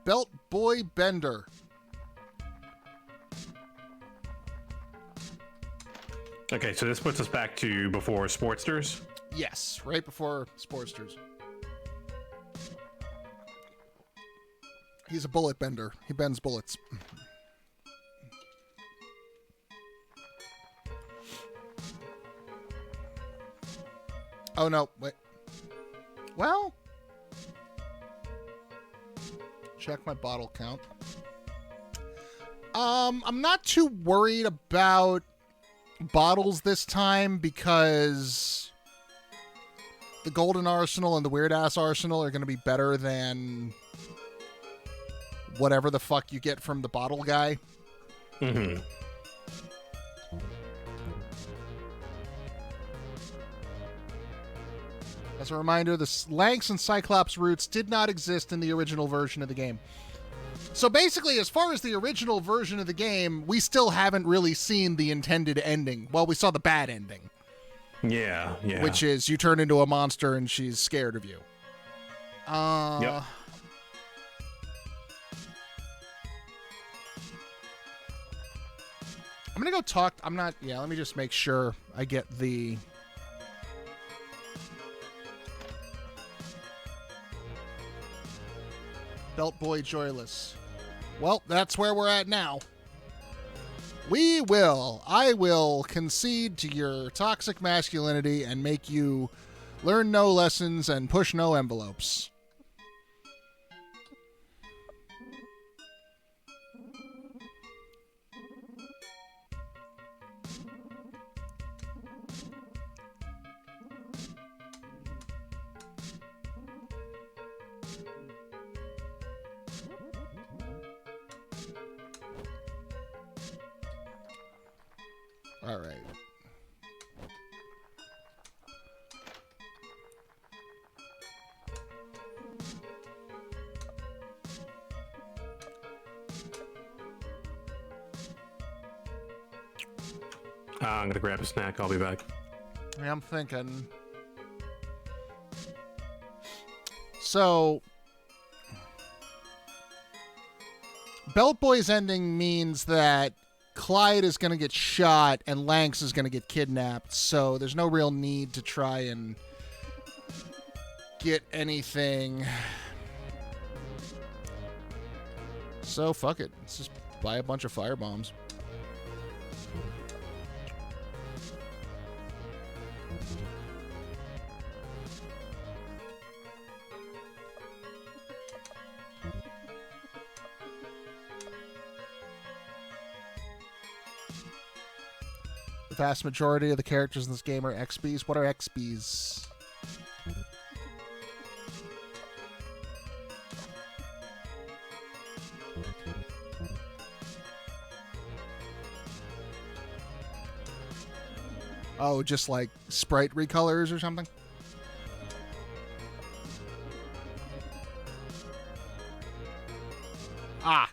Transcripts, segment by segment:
Belt Boy Bender. Okay, so this puts us back to before Sportsters. Yes, right before Sportsters. He's a bullet bender. He bends bullets. Oh, no. Wait. Well, check my bottle count. I'm not too worried about bottles this time because the Golden Arsenal and the Weird Ass Arsenal are going to be better than whatever the fuck you get from the bottle guy. Mm-hmm. As a reminder, the Lanks and Cyclops roots did not exist in the original version of the game. So basically, as far as the original version of the game, we still haven't really seen the intended ending. Well, we saw the bad ending. Yeah. Which is you turn into a monster and she's scared of you. Yep. I'm going to go talk. Let me just make sure I get the... Belt Boy Joyless. Well, that's where we're at now. I will concede to your toxic masculinity and make you learn no lessons and push no envelopes. All right. I'm gonna grab a snack. I'll be back. Yeah, I'm thinking. So, Belt Boy's ending means that Clyde is going to get shot and Lanks is going to get kidnapped, so there's no real need to try and get anything. So, fuck it. Let's just buy a bunch of firebombs. The vast majority of the characters in this game are XBs. What are XBs? Oh, just like sprite recolors or something? Ah.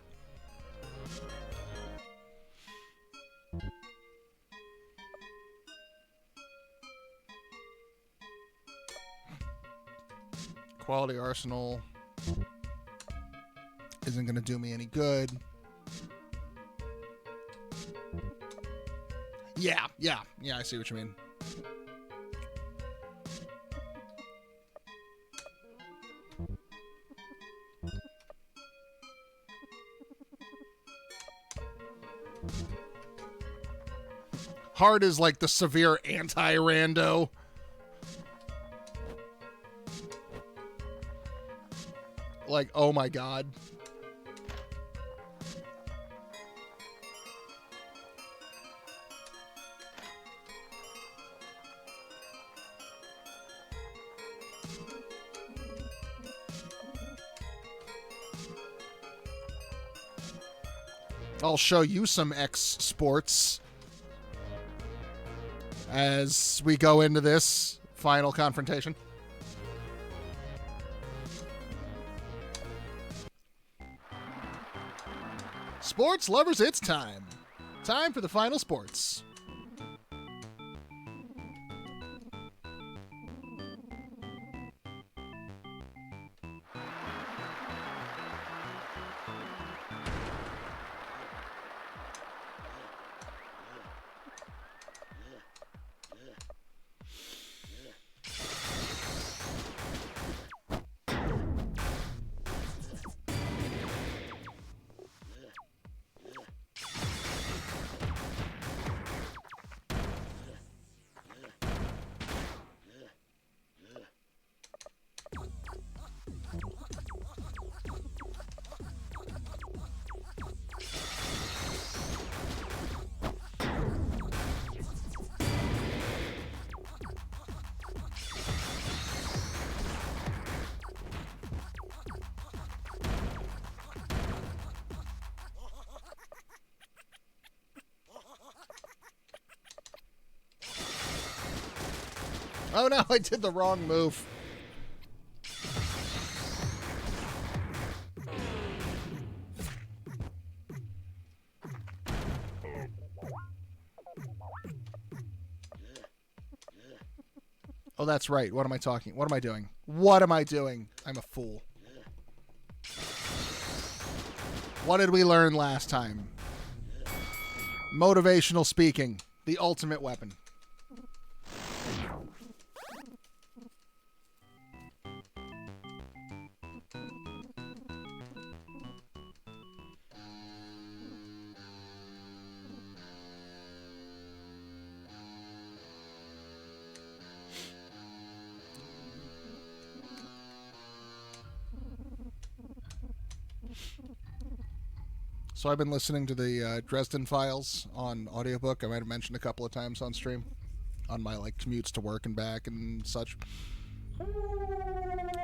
Quality arsenal isn't going to do me any good. Yeah, I see what you mean. Hard is like the severe anti-rando. Like, oh my god. I'll show you some X sports as we go into this final confrontation. Sports lovers, it's time. Time for the final sports. Oh no, I did the wrong move. Oh, that's right. What am I talking? What am I doing? What am I doing? I'm a fool. What did we learn last time? Motivational speaking, the ultimate weapon. So I've been listening to the Dresden Files on audiobook. I might have mentioned a couple of times on stream on my like commutes to work and back and such.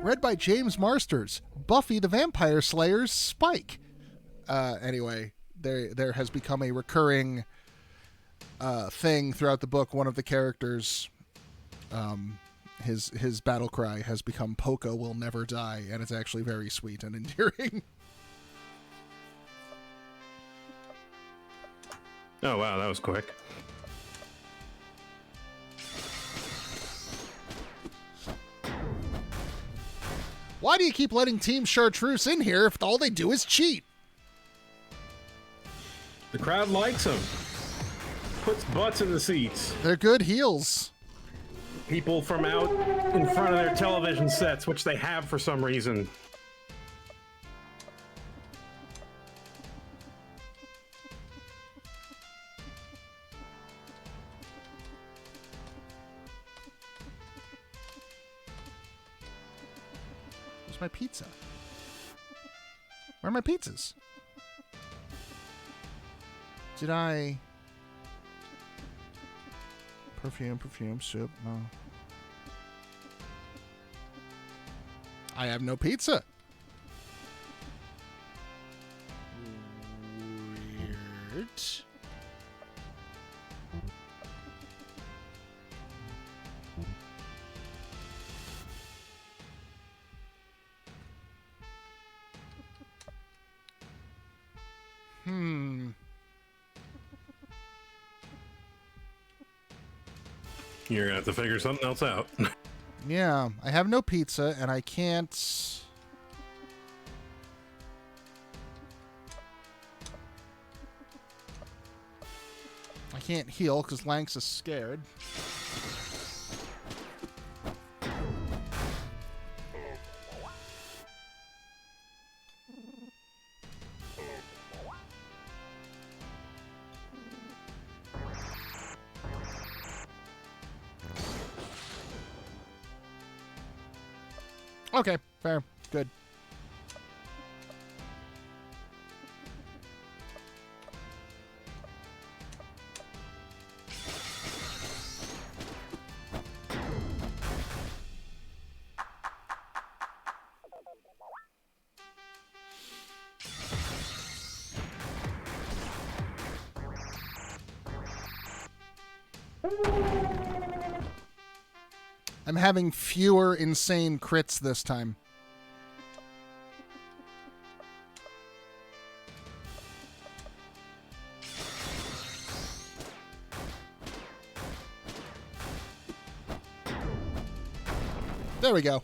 Read by James Marsters, Buffy the Vampire Slayer's Spike. Anyway, there has become a recurring thing throughout the book. One of the characters, his battle cry has become "Poco will never die," and it's actually very sweet and endearing. Oh, wow, that was quick. Why do you keep letting Team Chartreuse in here if all they do is cheat? The crowd likes them. Puts butts in the seats. They're good heels. People from out in front of their television sets, which they have for some reason. Where's my pizza? Where are my pizzas? Did I... Perfume, soup, no. I have no pizza. Weird. You're gonna have to figure something else out. Yeah, I have no pizza, and I can't... I can't heal because Lanx is scared. Okay, fair. Good. I'm having fewer insane crits this time. There we go.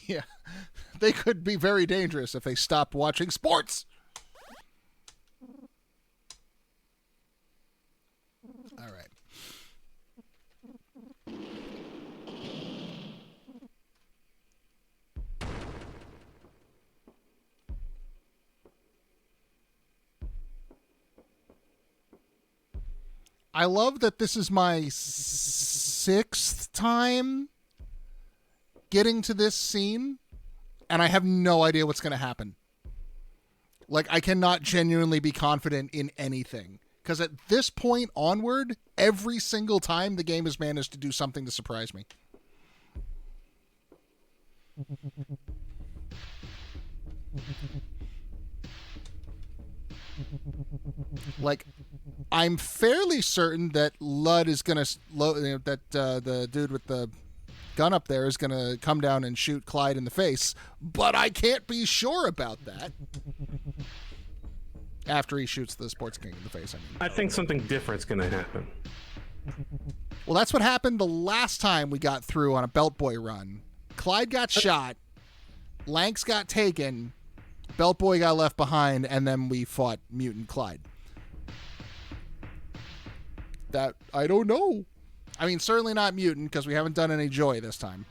Yeah, they could be very dangerous if they stopped watching sports. All right. I love that this is my 6th time getting to this scene, and I have no idea what's going to happen. Like, I cannot genuinely be confident in anything. Because at this point onward, every single time the game has managed to do something to surprise me. Like, I'm fairly certain that Lud is going to... the dude with the gun up there is going to come down and shoot Clyde in the face. But I can't be sure about that. After he shoots the sports king in the face, I mean. I think something different's going to happen. Well, that's what happened the last time we got through on a Belt Boy run. Clyde got shot. Lanks got taken. Belt Boy got left behind, and then we fought Mutant Clyde. That, I don't know. I mean, certainly not Mutant, because we haven't done any Joy this time.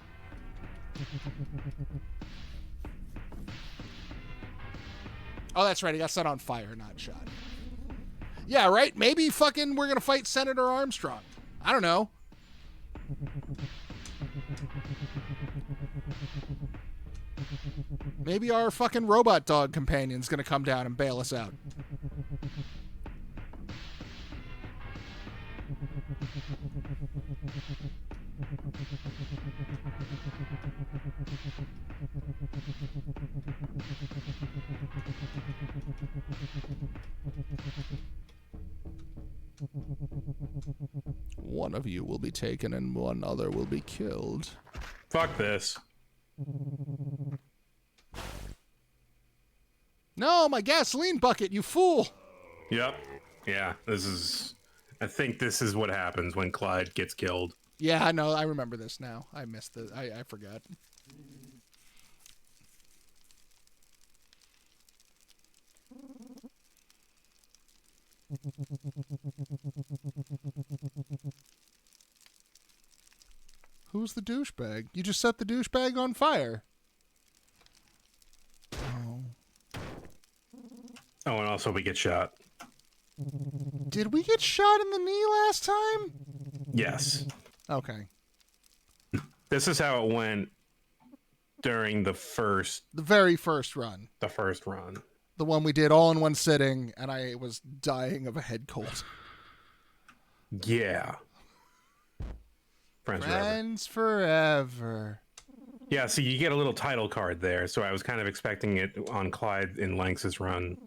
Oh, that's right. He got set on fire, not shot. Yeah, right? Maybe fucking we're going to fight Senator Armstrong. I don't know. Maybe our fucking robot dog companion's going to come down and bail us out. One of you will be taken and one other will be killed. Fuck this. No, my gasoline bucket, you fool! Yep. Yeah, I think this is what happens when Clyde gets killed. Yeah, I know. I remember this now. I missed it. I forgot. Who's the douchebag? You just set the douchebag on fire. Oh. Oh, and also we get shot. Did we get shot in the knee last time? Yes. Okay. This is how it went during the very first run. The first run. The one we did all in one sitting, and I was dying of a head cold. Yeah. Friends forever. Yeah, so you get a little title card there, so I was kind of expecting it on Clyde in Lanx's run.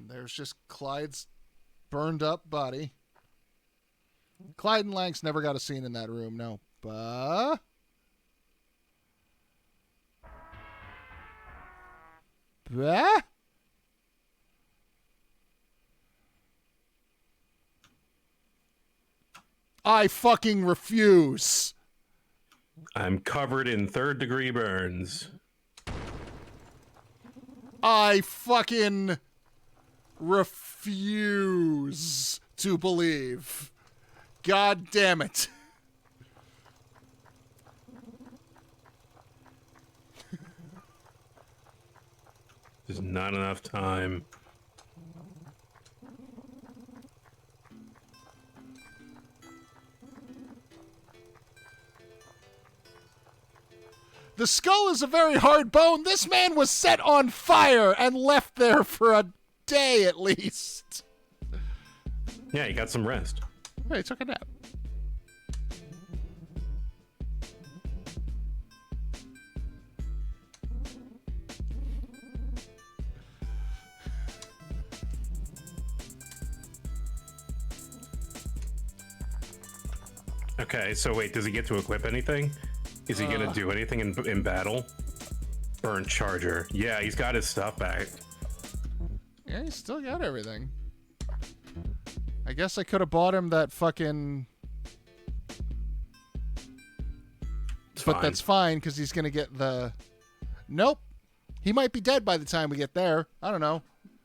There's just Clyde's burned up body. Clyde and Lanx never got a scene in that room, no. But... I fucking refuse. I'm covered in 3rd-degree burns. I fucking refuse to believe. God damn it. There's not enough time. The skull is a very hard bone. This man was set on fire and left there for a day at least. Yeah, he got some rest. Hey, he took a nap. Okay, so wait, does he get to equip anything? Is he gonna do anything in battle? Burn charger. Yeah, he's got his stuff back. Yeah, he's still got everything. I guess I could have bought him that fucking... But that's fine, because he's going to get the... Nope. He might be dead by the time we get there. I don't know.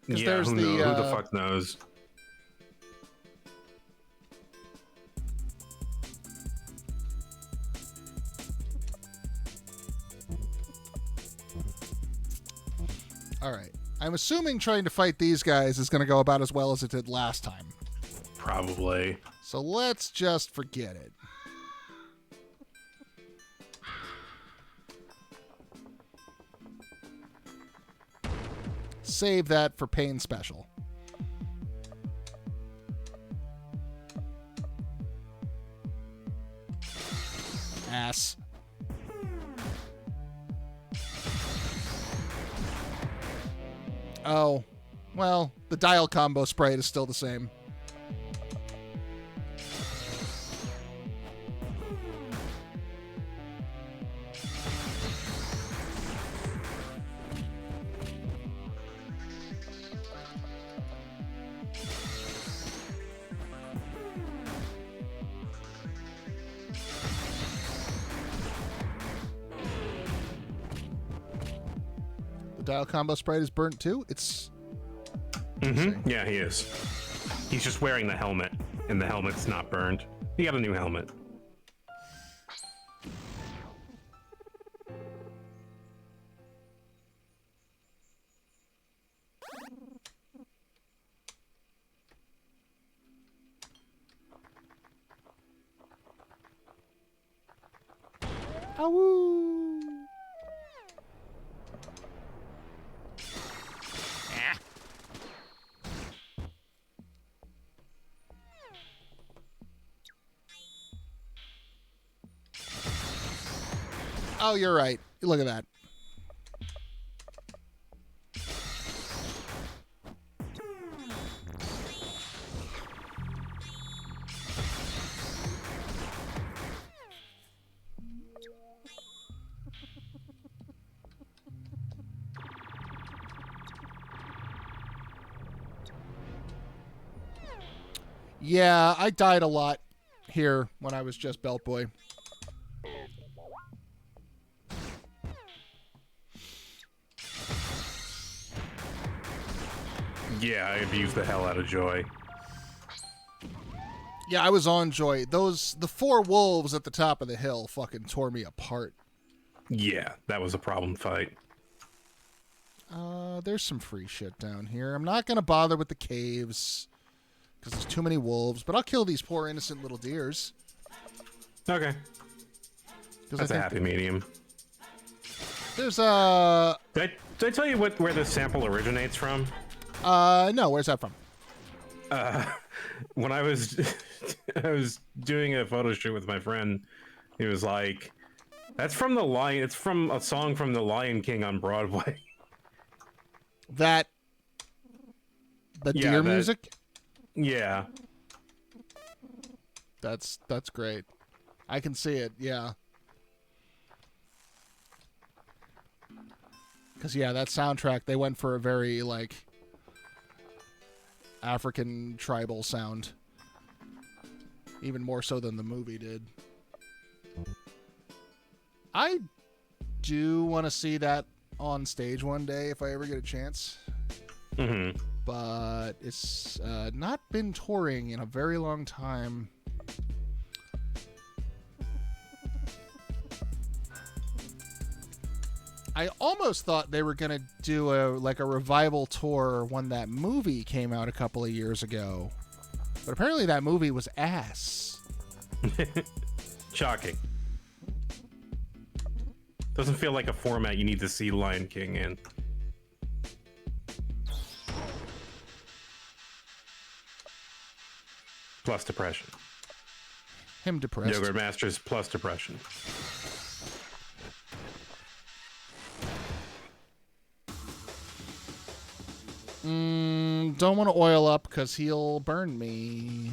Yeah, there's who the fuck knows? All right. I'm assuming trying to fight these guys is going to go about as well as it did last time. Probably. So let's just forget it. Save that for Pain Special. Ass. Oh, well, the dial combo sprite is still the same. The dial combo sprite is burnt too? It's... Mm-hmm. Yeah, he is. He's just wearing the helmet, and the helmet's not burned. He got a new helmet. Awoo! Oh, you're right. Look at that. Yeah, I died a lot here when I was just Belt Boy. Yeah, I abused the hell out of Joy. Yeah, I was on Joy. The 4 wolves at the top of the hill fucking tore me apart. Yeah, that was a problem fight. There's some free shit down here. I'm not gonna bother with the caves because there's too many wolves, but I'll kill these poor innocent little deers. Okay. That's a happy medium. There's a... Did I tell you where this sample originates from? No, where's that from? When I was doing a photo shoot with my friend, he was like, "That's from the Lion. It's from a song from the Lion King on Broadway." The deer music? Yeah. That's great. I can see it, yeah. Because, yeah, that soundtrack, they went for a very, like, African tribal sound. Even more so than the movie did. I do want to see that on stage one day if I ever get a chance. Mm-hmm. But it's not been touring in a very long time. I almost thought they were going to do a revival tour when that movie came out a couple of years ago. But apparently that movie was ass. Shocking. Doesn't feel like a format you need to see Lion King in. Plus depression. Him depressed. Yogurt Masters plus depression. Don't want to oil up because he'll burn me.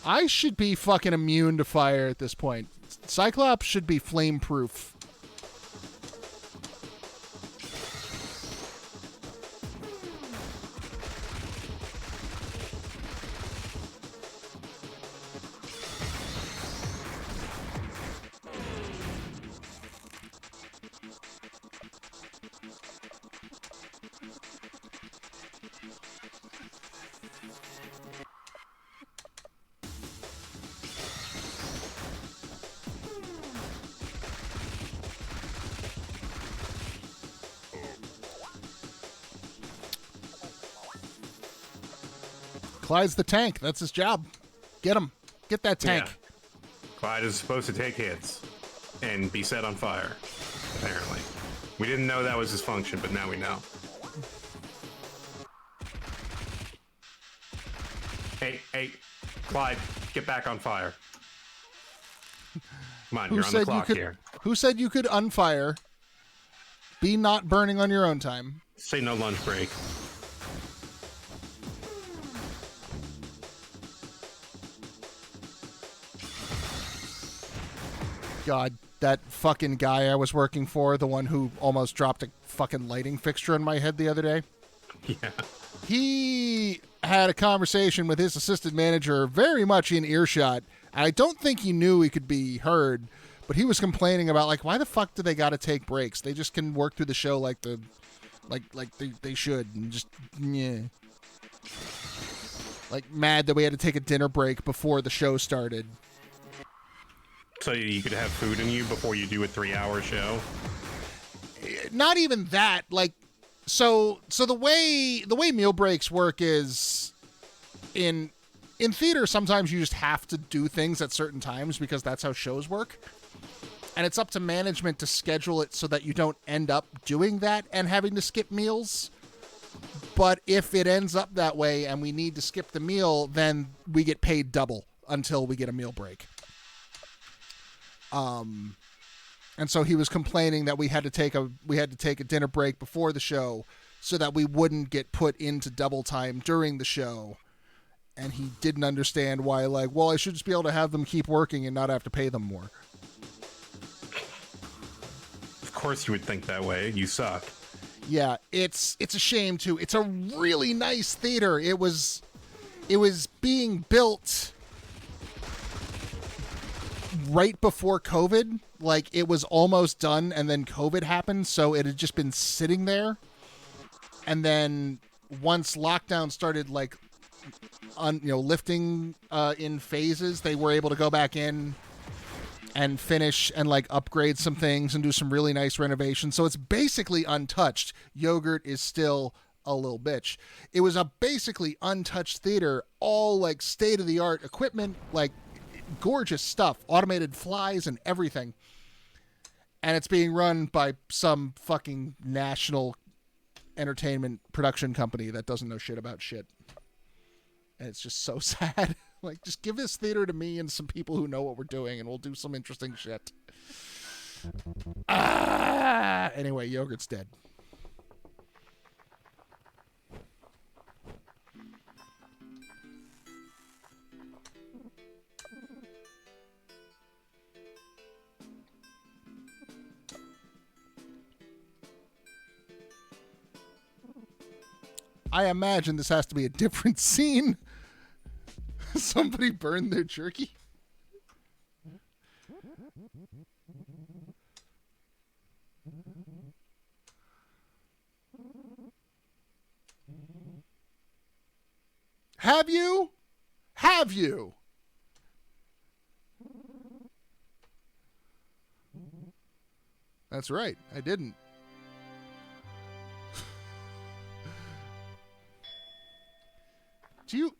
I should be fucking immune to fire at this point. Cyclops should be flame proof. Clyde's the tank. That's his job. Get him. Get that tank. Yeah. Clyde is supposed to take hits and be set on fire, apparently. We didn't know that was his function, but now we know. Hey, Clyde, get back on fire. Come on, you're on the clock here. Who said you could unfire? Be not burning on your own time. Say no lunch break. God, that fucking guy I was working for, the one who almost dropped a fucking lighting fixture in my head the other day. Yeah. He had a conversation with his assistant manager very much in earshot. I don't think he knew he could be heard, but he was complaining about, like, why the fuck do they got to take breaks? They just can work through the show like they should, and just, yeah. Like, mad that we had to take a dinner break before the show started. So you could have food in you before you do a 3-hour show? Not even that. Like, so the way meal breaks work is in theater, sometimes you just have to do things at certain times because that's how shows work. And it's up to management to schedule it so that you don't end up doing that and having to skip meals. But if it ends up that way and we need to skip the meal, then we get paid double until we get a meal break. And so he was complaining that we had to take a dinner break before the show so that we wouldn't get put into double time during the show. And he didn't understand why, like, well, I should just be able to have them keep working and not have to pay them more. Of course you would think that way. You suck. Yeah, it's a shame too. It's a really nice theater. It was being built right before COVID. Like, it was almost done and then COVID happened, so it had just been sitting there. And then once lockdown started, like, lifting in phases, they were able to go back in and finish and, like, upgrade some things and do some really nice renovations. So it's basically untouched. Yogurt is still a little bitch. It was a basically untouched theater, all, like, state-of-the-art equipment, like, gorgeous stuff, automated flies and everything. And it's being run by some fucking national entertainment production company that doesn't know shit about shit. And it's just so sad. Like, just give this theater to me and some people who know what we're doing, and we'll do some interesting shit. Anyway, Yogurt's dead. I imagine this has to be a different scene. Somebody burned their jerky. Have you? Have you? That's right. I didn't. Do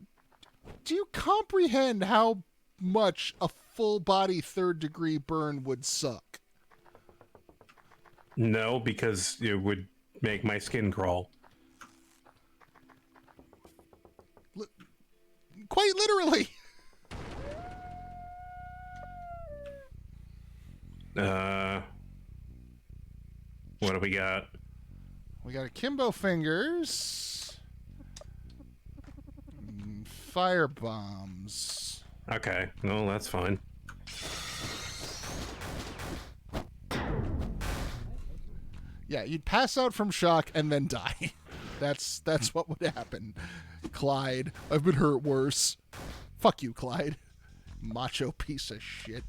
you comprehend how much a full body 3rd degree burn would suck? No, because it would make my skin crawl. Quite literally. What do we got? We got akimbo fingers. Fire bombs. Okay, no, that's fine. Yeah, you'd pass out from shock and then die. That's what would happen. Clyde, I've been hurt worse. Fuck you, Clyde. Macho piece of shit.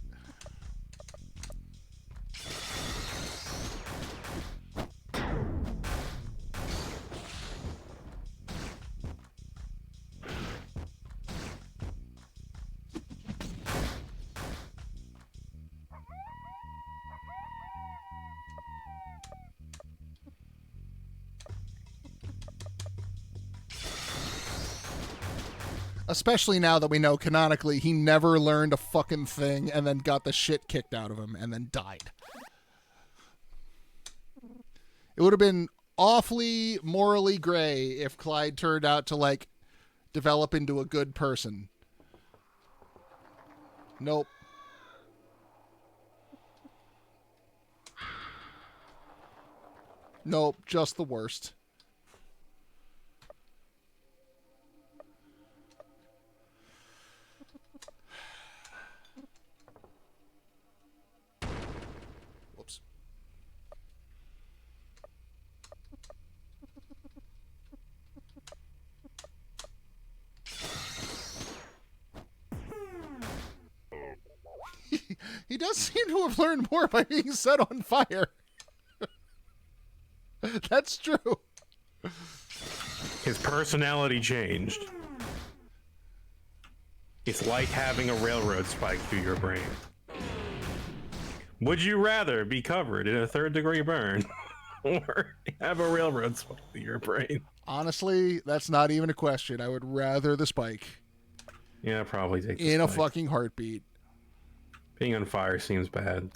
Especially now that we know canonically he never learned a fucking thing and then got the shit kicked out of him and then died. It would have been awfully morally gray if Clyde turned out to, like, develop into a good person. Nope. Nope, just the worst. Whoops. He does seem to have learned more by being set on fire. That's true. His personality changed. It's like having a railroad spike through your brain. Would you rather be covered in a third-degree burn or have a railroad spike through your brain? Honestly, that's not even a question. I would rather the spike. Yeah, probably take the in a spike. fucking heartbeat. Being on fire seems bad.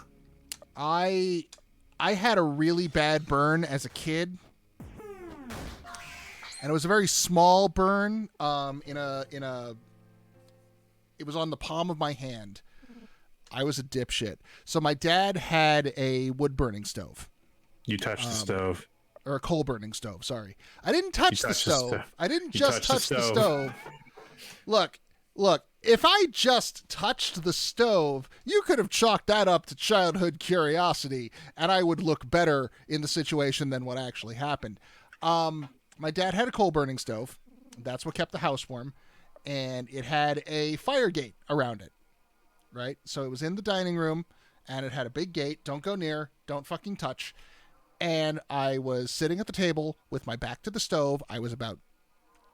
I had a really bad burn as a kid. And it was a very small burn. It was on the palm of my hand. I was a dipshit. So my dad had a wood burning stove. You touched the stove. Or a coal burning stove, sorry. I didn't touch the stove. I didn't just touch the stove. Look, if I just touched the stove, you could have chalked that up to childhood curiosity, and I would look better in the situation than what actually happened. My dad had a coal burning stove. That's what kept the house warm. And it had a fire gate around it, right? So it was in the dining room, and it had a big gate. Don't go near. Don't fucking touch. And I was sitting at the table with my back to the stove. I was about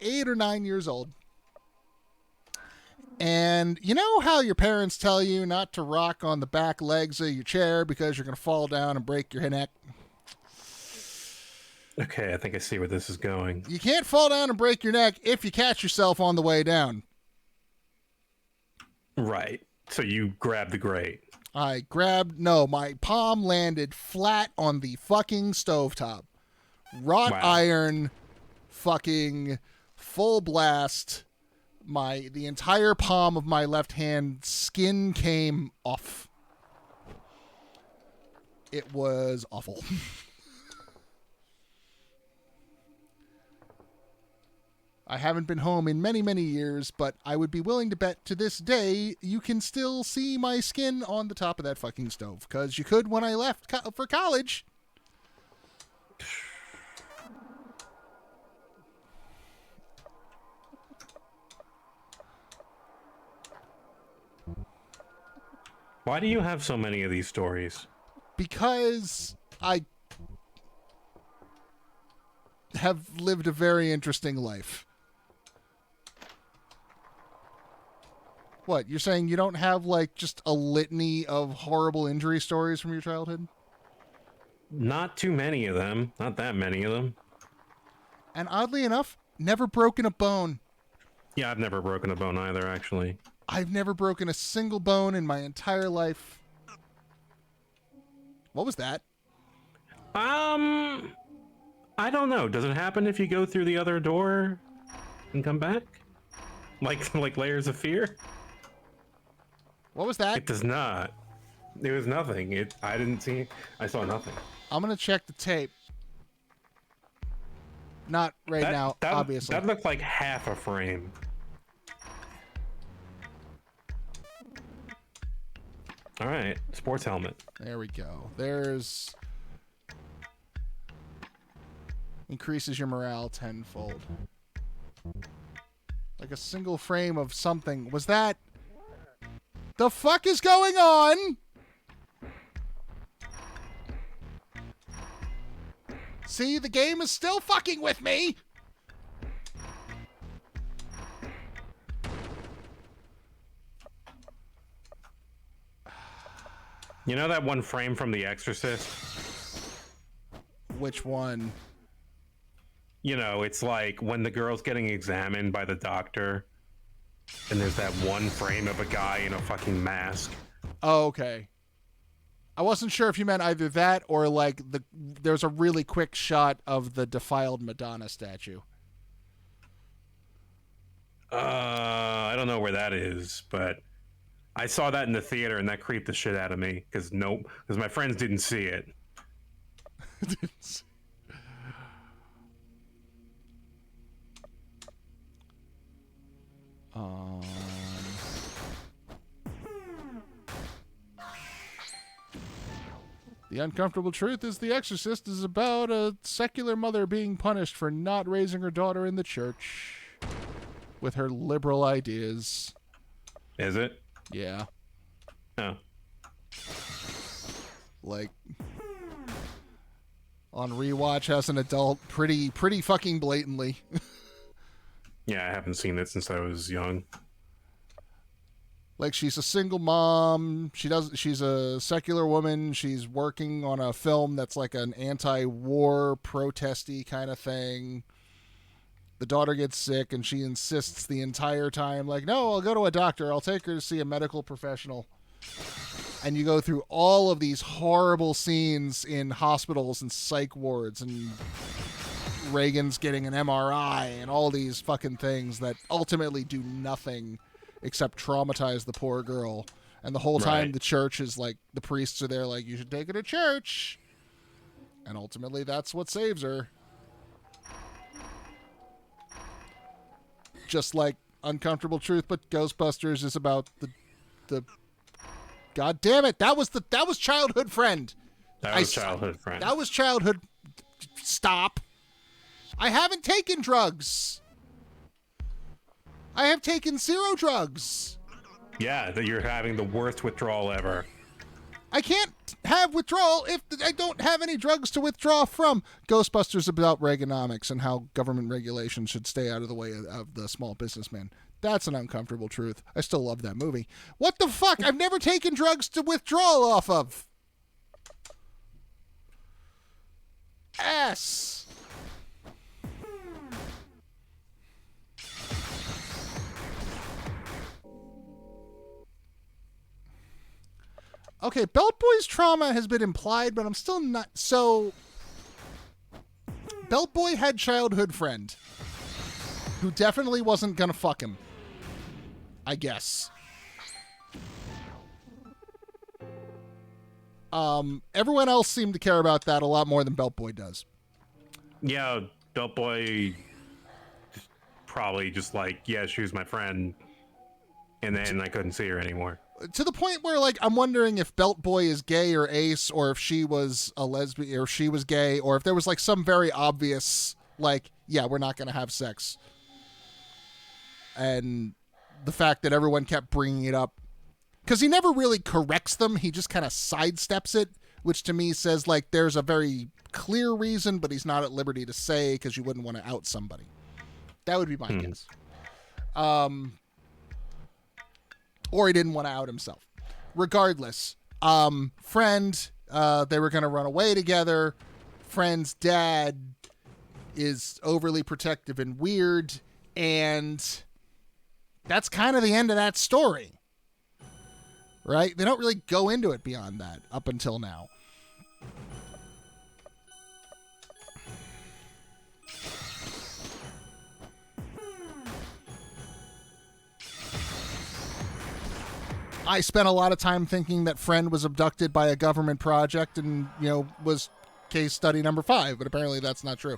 8 or 9 years old. And you know how your parents tell you not to rock on the back legs of your chair because you're going to fall down and break your neck? Okay, I think I see where this is going. You can't fall down and break your neck if you catch yourself on the way down. Right. So you grabbed the grate. My palm landed flat on the fucking stovetop. Wrought iron, fucking full blast. The entire palm of my left hand skin came off. It was awful. I haven't been home in many, many years, but I would be willing to bet to this day you can still see my skin on the top of that fucking stove. Because you could when I left for college. Why do you have so many of these stories? Because I have lived a very interesting life. What, you're saying you don't have, like, just a litany of horrible injury stories from your childhood? Not too many of them. Not that many of them. And oddly enough, never broken a bone. Yeah, I've never broken a bone either, actually. I've never broken a single bone in my entire life. What was that? I don't know. Does it happen if you go through the other door and come back? Like Layers of Fear? What was that? It does not. It was nothing. I saw nothing. I'm gonna check the tape. Not now, obviously. That looked like half a frame. All right, sports helmet. There we go. There's Increases your morale tenfold. Like a single frame of something. Was that... The fuck is going on? See, the game is still fucking with me. You know that one frame from The Exorcist? Which one? You know, it's like when the girl's getting examined by the doctor, and there's that one frame of a guy in a fucking mask. Oh, okay. I wasn't sure if you meant either that or like there's a really quick shot of the defiled Madonna statue. I don't know where that is, but I saw that in the theater and that creeped the shit out of me because my friends didn't see it. The uncomfortable truth is The Exorcist is about a secular mother being punished for not raising her daughter in the church with her liberal ideas. Is it? Yeah. Oh. Like, on rewatch as an adult, pretty fucking blatantly. Yeah, I haven't seen it since I was young. Like, she's a single mom. She's a secular woman. She's working on a film that's like an anti-war protesty kind of thing. The daughter gets sick and she insists the entire time, like, no, I'll go to a doctor. I'll take her to see a medical professional. And you go through all of these horrible scenes in hospitals and psych wards, and Reagan's getting an MRI and all these fucking things that ultimately do nothing except traumatize the poor girl. And the whole time the church is like, the priests are there like, you should take her to church. And ultimately that's what saves her. Just like Uncomfortable Truth, but Ghostbusters is about the God damn it, that was childhood friend. That was childhood friend. That was childhood. Stop. I haven't taken drugs. I have taken 0 drugs. Yeah, that you're having the worst withdrawal ever. I can't have withdrawal if I don't have any drugs to withdraw from. Ghostbusters about Reaganomics and how government regulation should stay out of the way of the small businessman. That's an uncomfortable truth. I still love that movie. What the fuck? I've never taken drugs to withdraw off of. Ass. Okay, Belt Boy's trauma has been implied, but I'm still not... So, Belt Boy had childhood friend who definitely wasn't gonna fuck him. I guess. Everyone else seemed to care about that a lot more than Belt Boy does. Yeah, Belt Boy probably just like, yeah, she was my friend, and then I couldn't see her anymore. To the point where, like, I'm wondering if Belt Boy is gay or ace, or if she was a lesbian, or she was gay, or if there was, like, some very obvious, like, yeah, we're not going to have sex. And the fact that everyone kept bringing it up. Because he never really corrects them. He just kind of sidesteps it, which to me says, like, there's a very clear reason, but he's not at liberty to say because you wouldn't want to out somebody. That would be my guess. Or he didn't want to out himself. Regardless, friend, they were going to run away together. Friend's dad is overly protective and weird, and that's kind of the end of that story. Right? They don't really go into it beyond that up until now. I spent a lot of time thinking that Friend was abducted by a government project and, you know, was case study number 5, but apparently that's not true.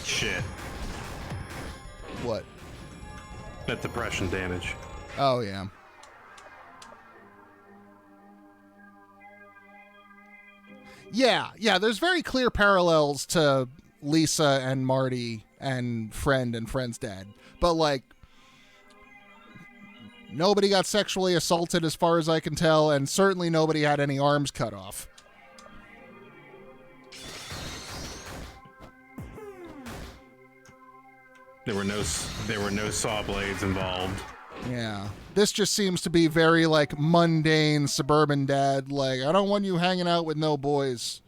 Shit. What? That depression damage. Oh, yeah. Yeah, there's very clear parallels to Lisa and Marty and Friend's dad. But, like, nobody got sexually assaulted as far as I can tell, and certainly nobody had any arms cut off. There were no saw blades involved. Yeah. This just seems to be very, like, mundane suburban dad. Like, I don't want you hanging out with no boys.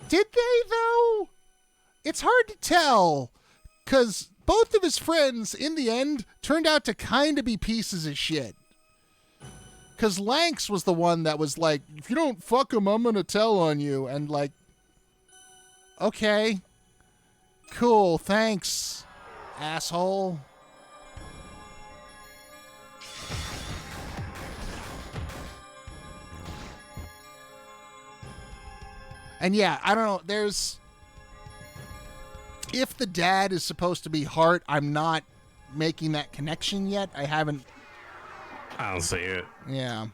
Did they, though? It's hard to tell, because both of his friends, in the end, turned out to kind of be pieces of shit. Because Lanx was the one that was like, if you don't fuck him, I'm going to tell on you. And, like, okay. Cool, thanks, asshole. And yeah, I don't know, there's... If the dad is supposed to be Hart, I'm not making that connection yet. I haven't... I don't see it. Yeah.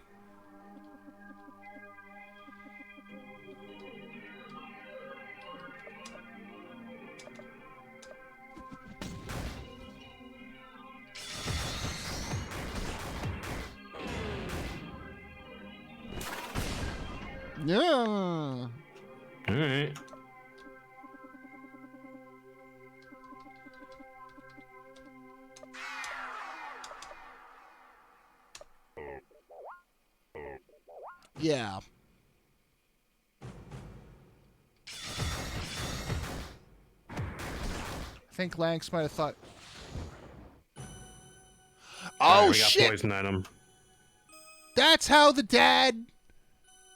Yeah. All right. Yeah. I think Lanx might have thought... Oh, we got shit! poison on him. That's how the dad...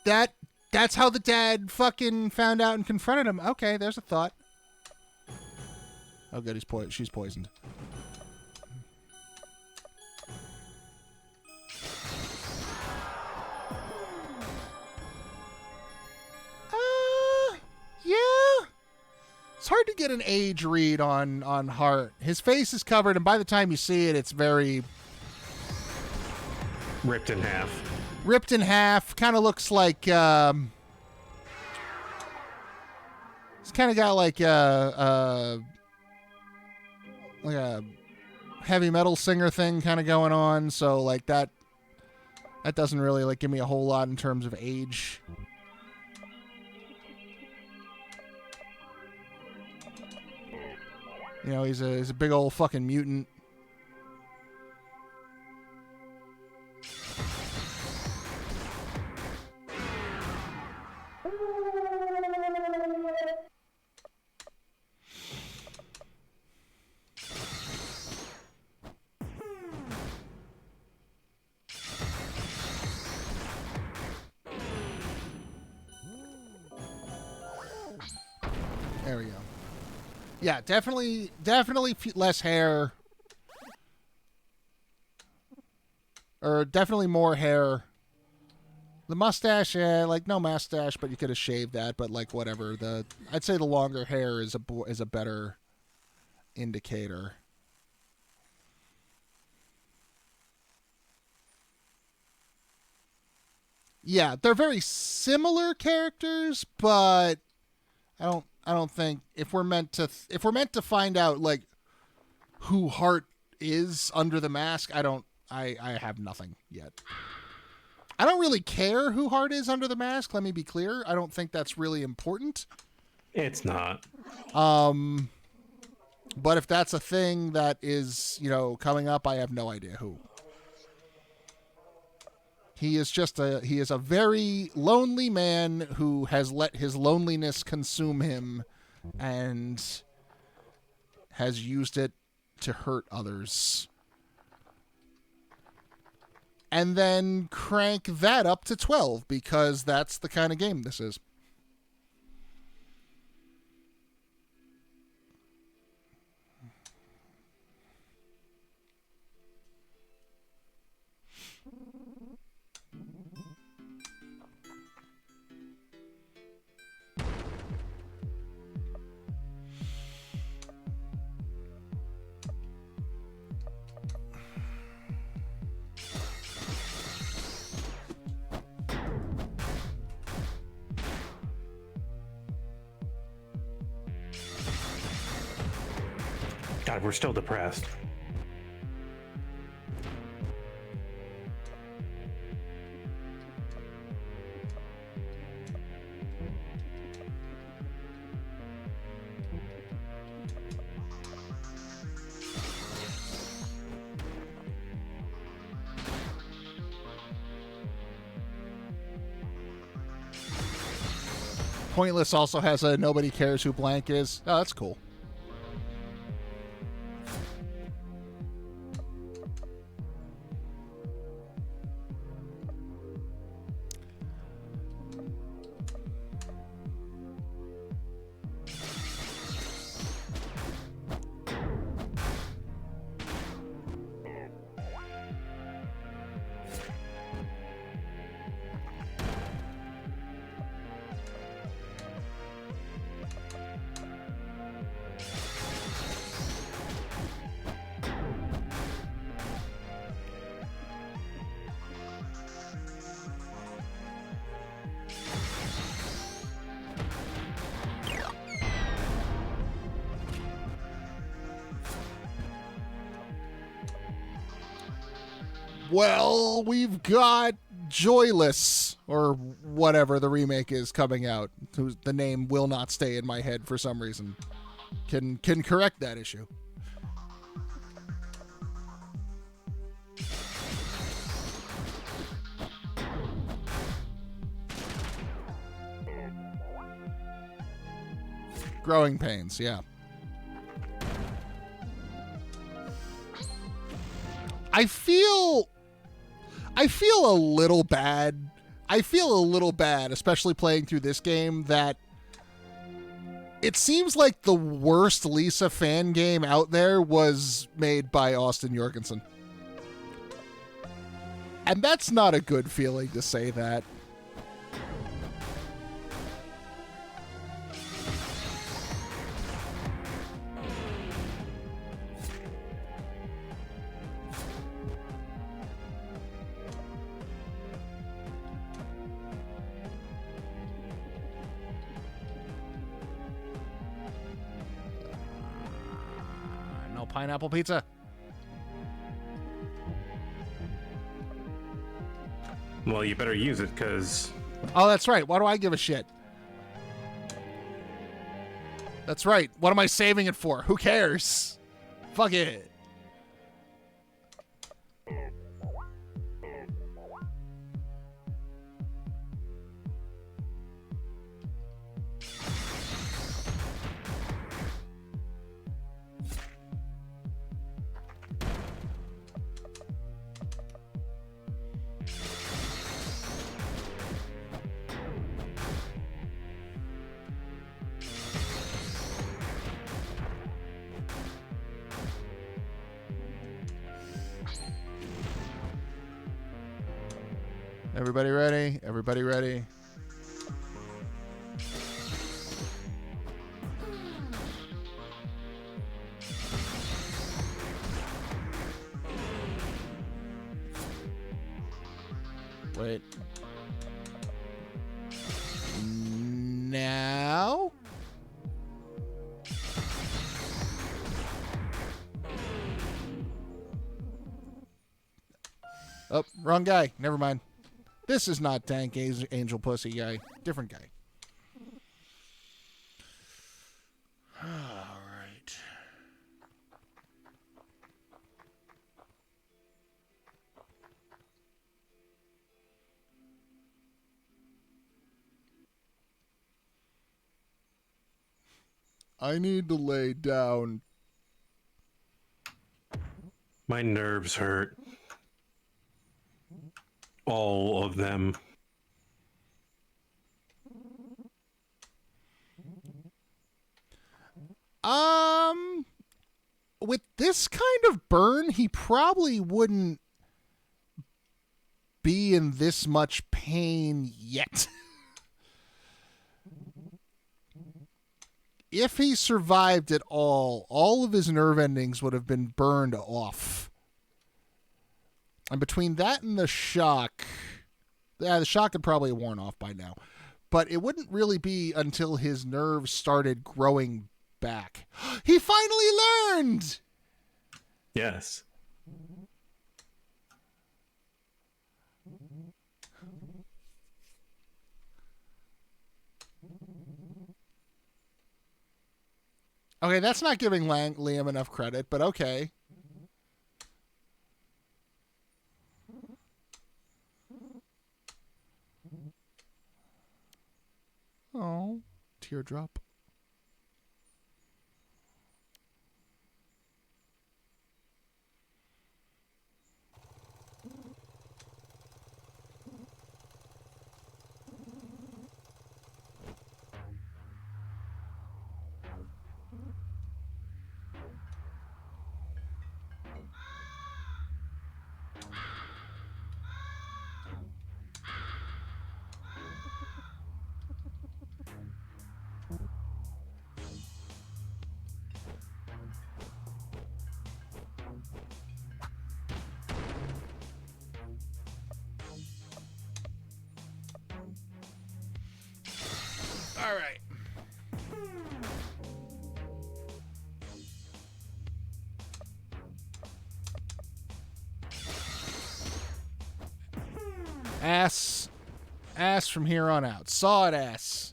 That's how the dad fucking found out and confronted him. Okay, there's a thought. Oh, good, she's poisoned. Yeah. It's hard to get an age read on Hart. His face is covered, and by the time you see it, it's very... Ripped in half. Ripped in half. Kind of looks like... It's kind of got like a heavy metal singer thing kind of going on. So like that doesn't really like give me a whole lot in terms of age. You know, he's a big old fucking mutant. There we go. Yeah, definitely less hair. Or definitely more hair. The mustache, like no mustache, but you could have shaved that, but like whatever. I'd say the longer hair is a better indicator. Yeah, they're very similar characters, but I don't think if we're meant to find out like who Hart is under the mask, I have nothing yet. I don't really care who Hart is under the mask, let me be clear. I don't think that's really important. It's not. But if that's a thing that is, coming up, I have no idea who. He is a very lonely man who has let his loneliness consume him and has used it to hurt others. And then crank that up to 12 because that's the kind of game this is. God, we're still depressed. Pointless also has a nobody cares who blank is. Oh, that's cool. Well, we've got Joyless, or whatever the remake is, coming out. The name will not stay in my head for some reason. Can correct that issue. Growing Pains, yeah. I feel a little bad. I feel a little bad, especially playing through this game, that it seems like the worst Lisa fan game out there was made by Austin Jorgensen. And that's not a good feeling to say that. Pineapple pizza. Well, you better use it, because... Oh, that's right. Why do I give a shit? That's right. What am I saving it for? Who cares? Fuck it. Everybody ready? Everybody ready? Wait. Now? Oh, wrong guy. Never mind. This is not Tank Angel Pussy guy. Different guy. All right. I need to lay down. My nerves hurt. All of them. With this kind of burn, he probably wouldn't be in this much pain yet. If he survived at all of his nerve endings would have been burned off. And between that and the shock, the shock had probably worn off by now. But it wouldn't really be until his nerves started growing back. He finally learned! Yes. Okay, that's not giving Liam enough credit, but okay. Oh, teardrop. All right. Ass from here on out. Saw it, ass.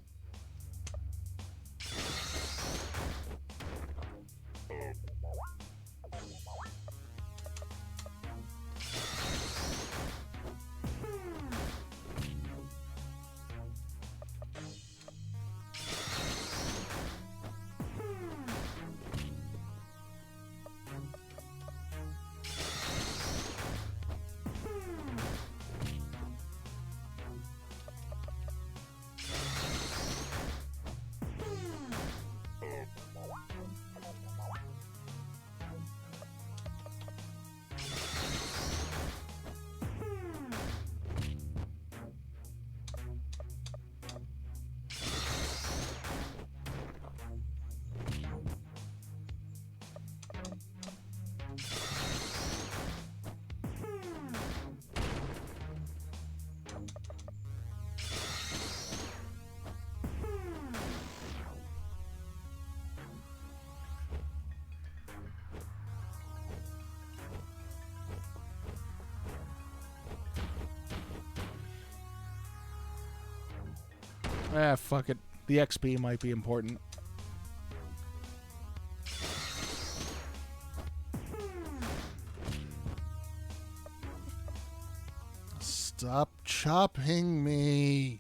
Ah, fuck it. The XP might be important. Stop chopping me.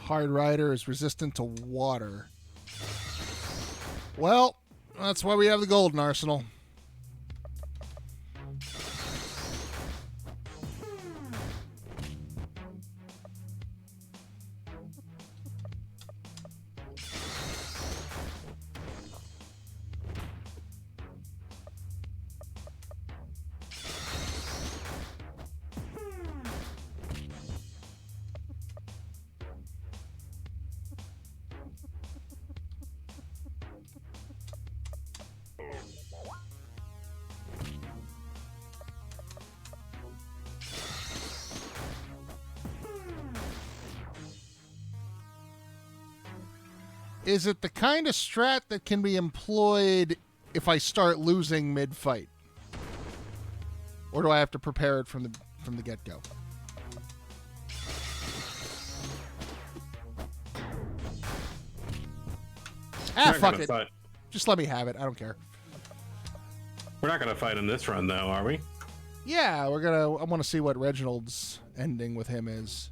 Hard Rider is resistant to water. Well, that's why we have the Golden Arsenal. Is it the kind of strat that can be employed if I start losing mid-fight? Or do I have to prepare it from the get-go? Ah, fuck it. Fight. Just let me have it. I don't care. We're not gonna fight in this run, though, are we? Yeah, we're gonna. I want to see what Reginald's ending with him is.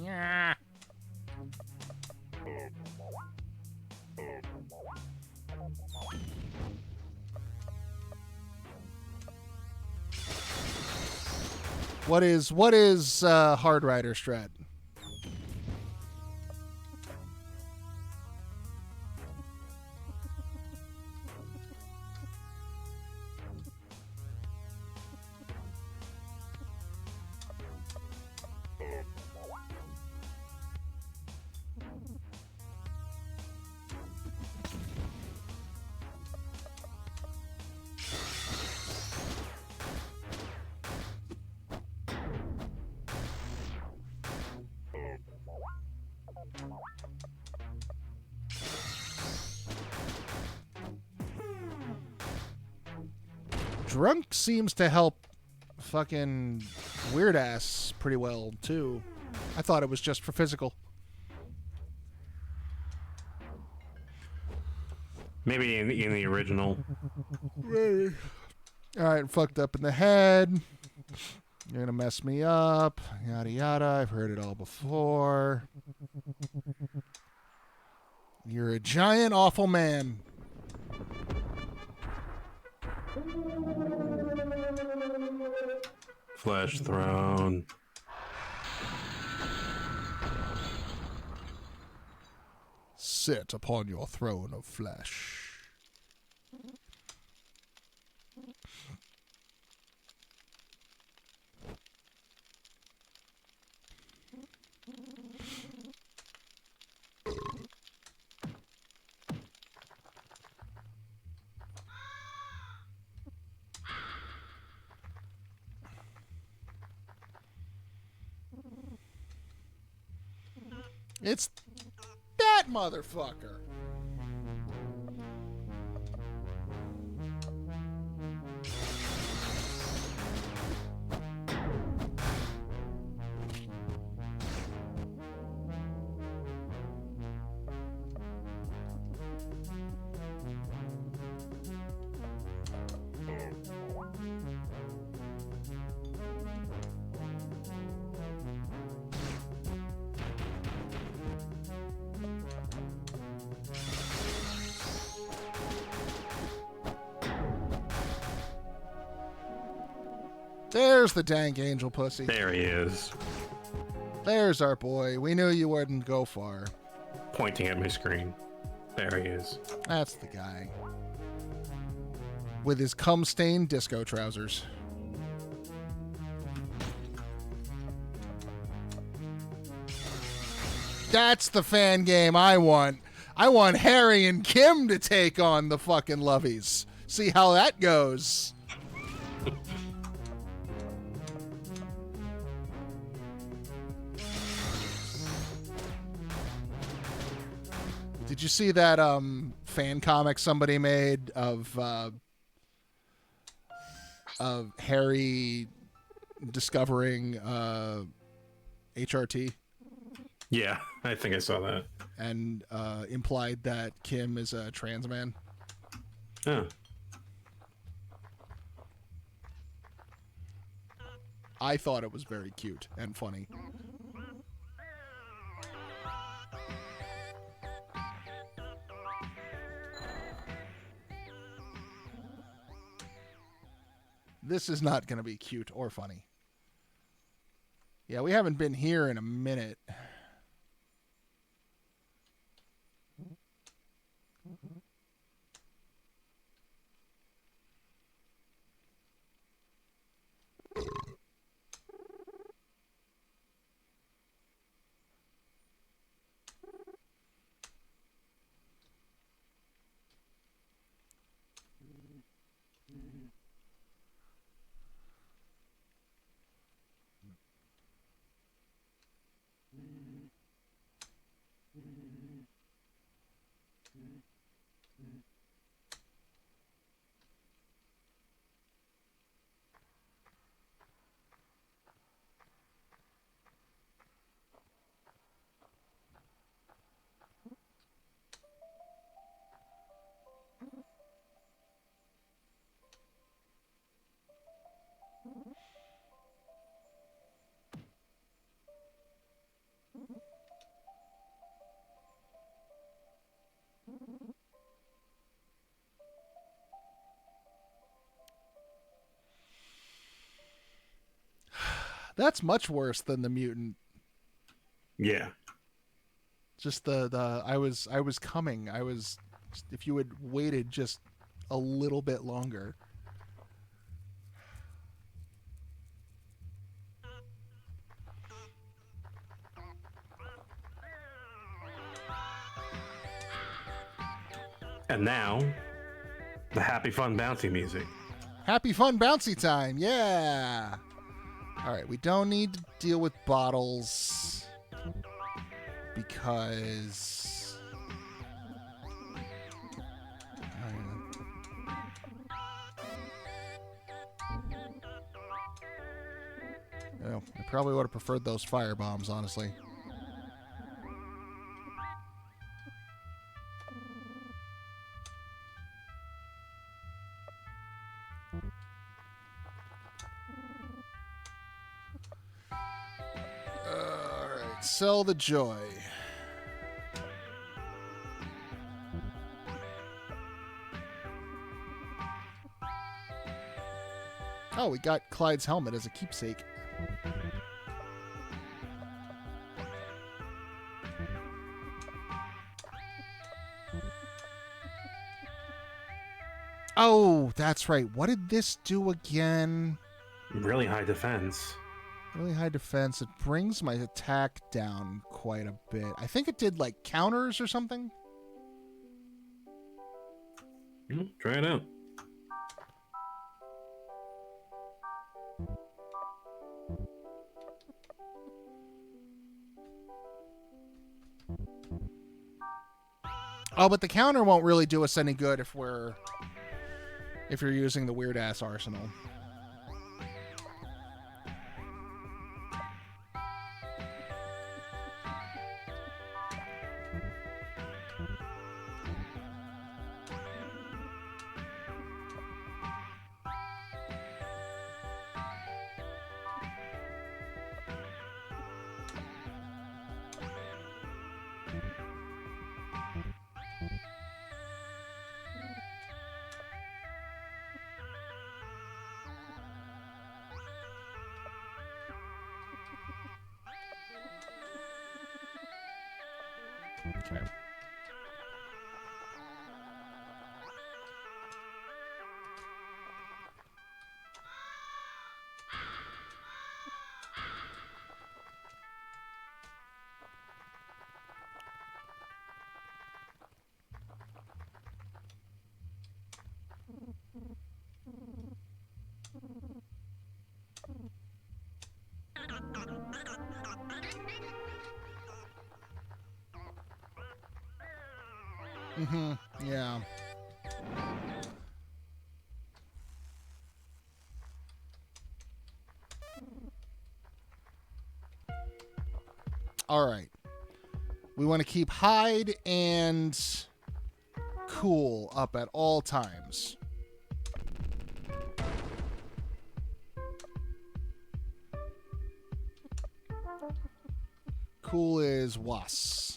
Yeah. What is Hard Rider strat? Drunk seems to help fucking weird ass pretty well too. I thought it was just for physical. Maybe in the original. Alright, fucked up in the head. You're gonna mess me up. Yada yada. I've heard it all before. You're a giant awful man. Flesh throne. Sit upon your throne of flesh. It's that motherfucker. There's the dank angel pussy. There he is. There's our boy. We knew you wouldn't go far. Pointing at my screen. There he is. That's the guy. With his cum-stained disco trousers. That's the fan game I want. I want Harry and Kim to take on the fucking Lovies. See how that goes. Did you see that fan comic somebody made of Harry discovering HRT? Yeah, I think I saw that. And implied that Kim is a trans man. Oh. I thought it was very cute and funny. This is not going to be cute or funny. Yeah, we haven't been here in a minute. That's much worse than the mutant. Yeah. Just the I was coming. If you had waited just a little bit longer. And now, the happy, fun, bouncy music. Happy, fun, bouncy time. Yeah. All right, we don't need to deal with bottles because I probably would have preferred those fire bombs, honestly. All right, sell the joy. Oh, we got Clyde's helmet as a keepsake. Oh, that's right. What did this do again? Really high defense. Really high defense. It brings my attack down quite a bit. I think it did like counters or something. Try it out. Oh, but the counter won't really do us any good if you're using the weird ass arsenal. Okay. Mm-hmm. Yeah. All right. We want to keep hide and cool up at all times. Cool is was.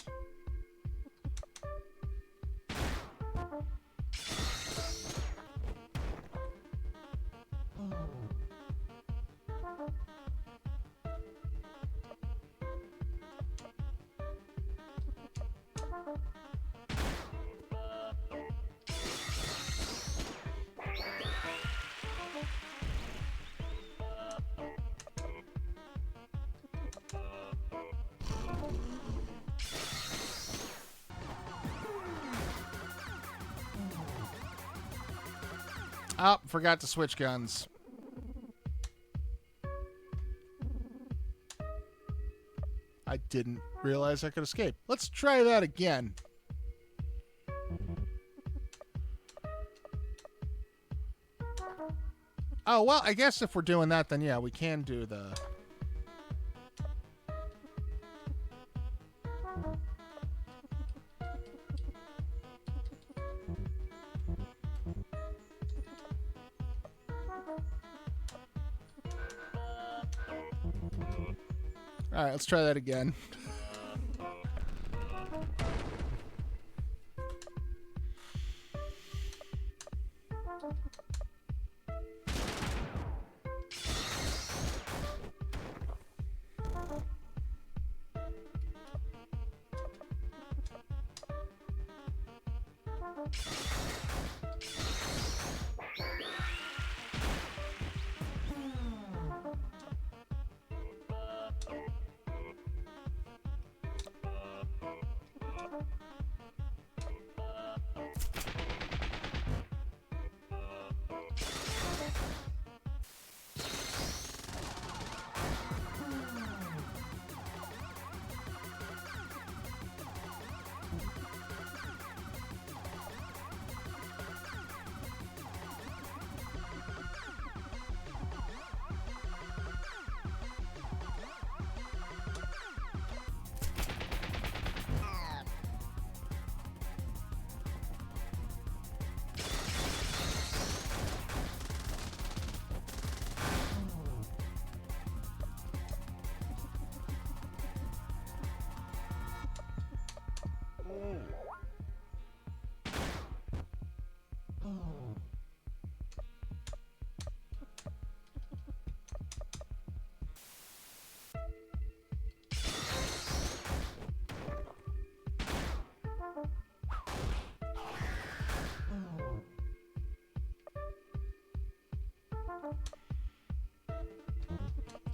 Oh, forgot to switch guns. I didn't realize I could escape. Let's try that again. Oh, well, I guess if we're doing that, then yeah, we can do the... All right, let's try that again.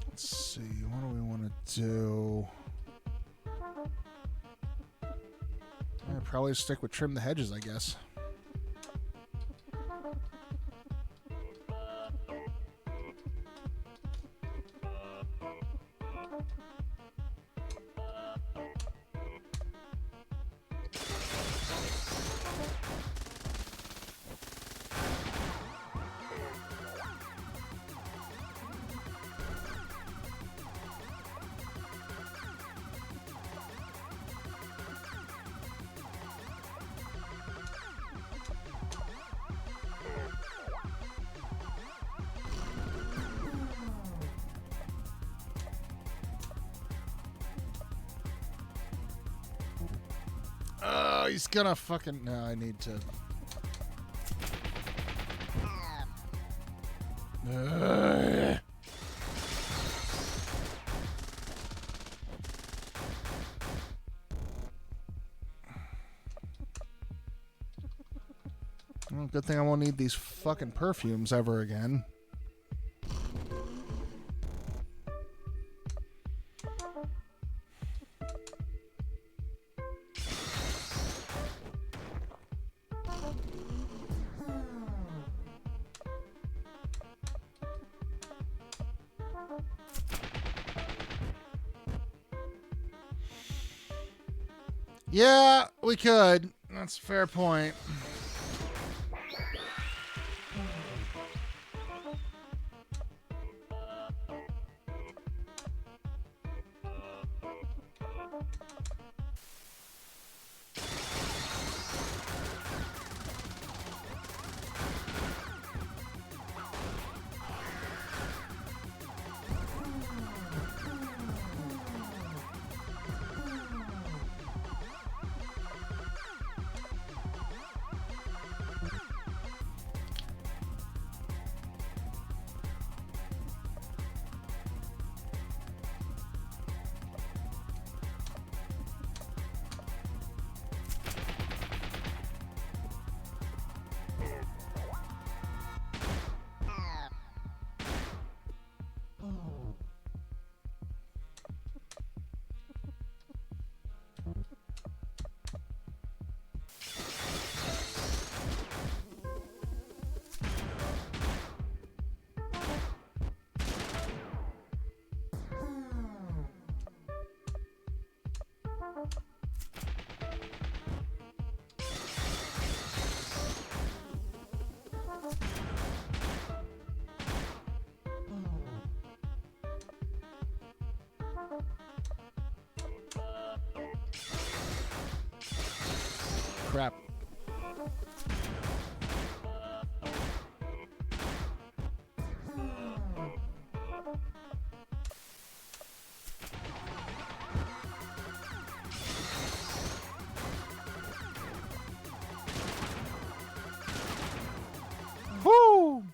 Let's see, what do we want to do? I'd probably stick with trim the hedges, I guess. Oh, he's gonna fucking... No, I need to... Well, good thing I won't need these fucking perfumes ever again. Yeah, we could. That's a fair point. Crap. Woo!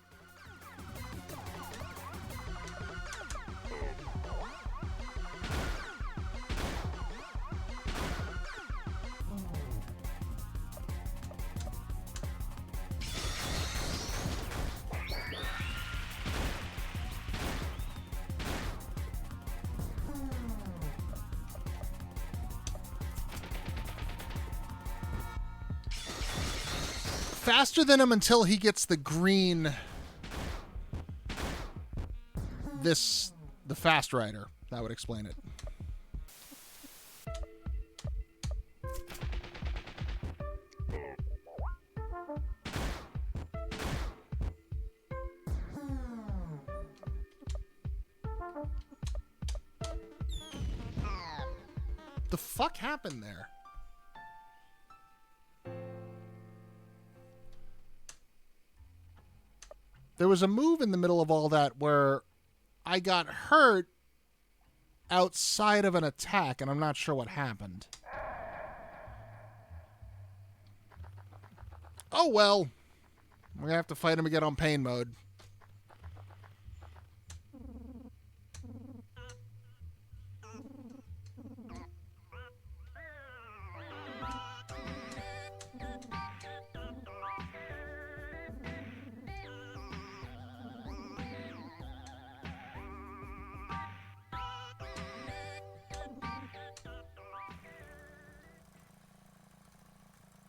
faster than him until he gets the green. The fast rider. That would explain it. The fuck happened there? There was a move in the middle of all that where I got hurt outside of an attack, and I'm not sure what happened. Oh well. We're gonna have to fight him again on pain mode.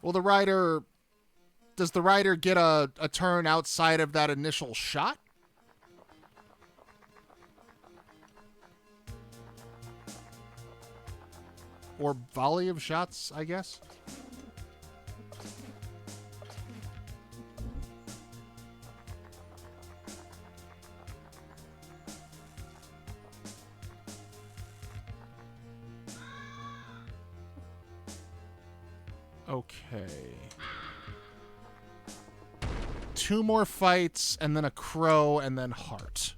Well, does the rider get a turn outside of that initial shot? Or volley of shots, I guess? Okay. 2 more fights, and then a crow, and then heart.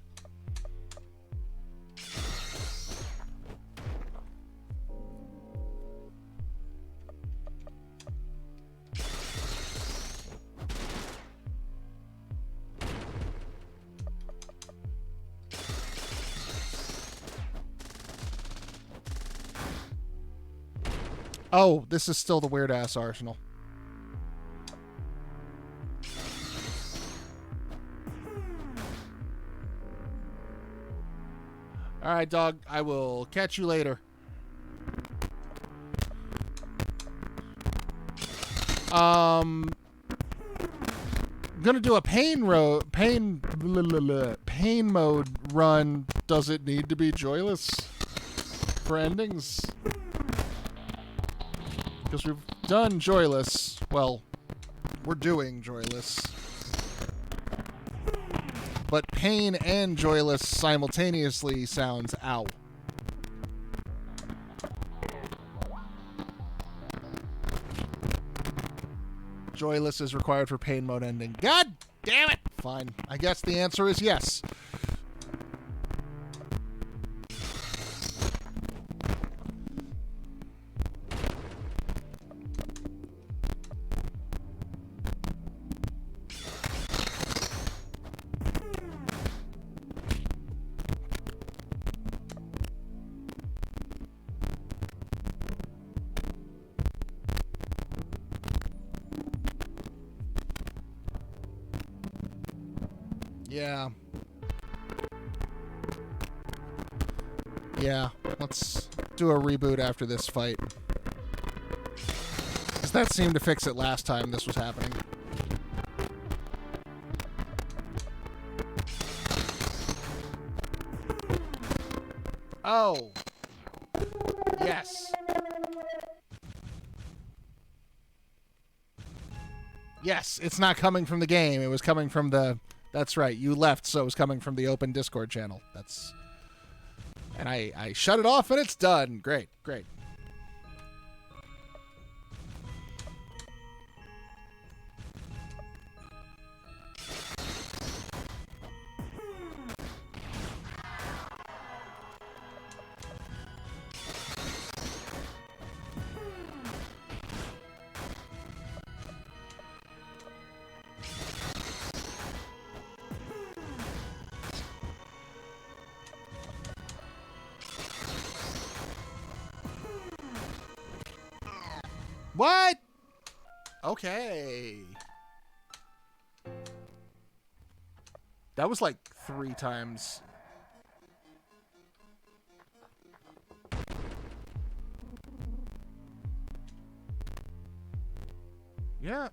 Oh, this is still the weird-ass arsenal. All right, dog. I will catch you later. I'm gonna do a pain mode run. Does it need to be joyless for endings? Because we've done joyless. Well, we're doing joyless. But pain and joyless simultaneously sounds ow. Joyless is required for pain mode ending. God damn it! Fine. I guess the answer is yes. Yeah, let's do a reboot after this fight. Because that seemed to fix it last time this was happening. Oh. Yes. Yes, it's not coming from the game. It was coming from the... That's right, you left, so it was coming from the open Discord channel. That's... And I shut it off and it's done. Great, great. What? Okay. That was like 3 times. Yeah.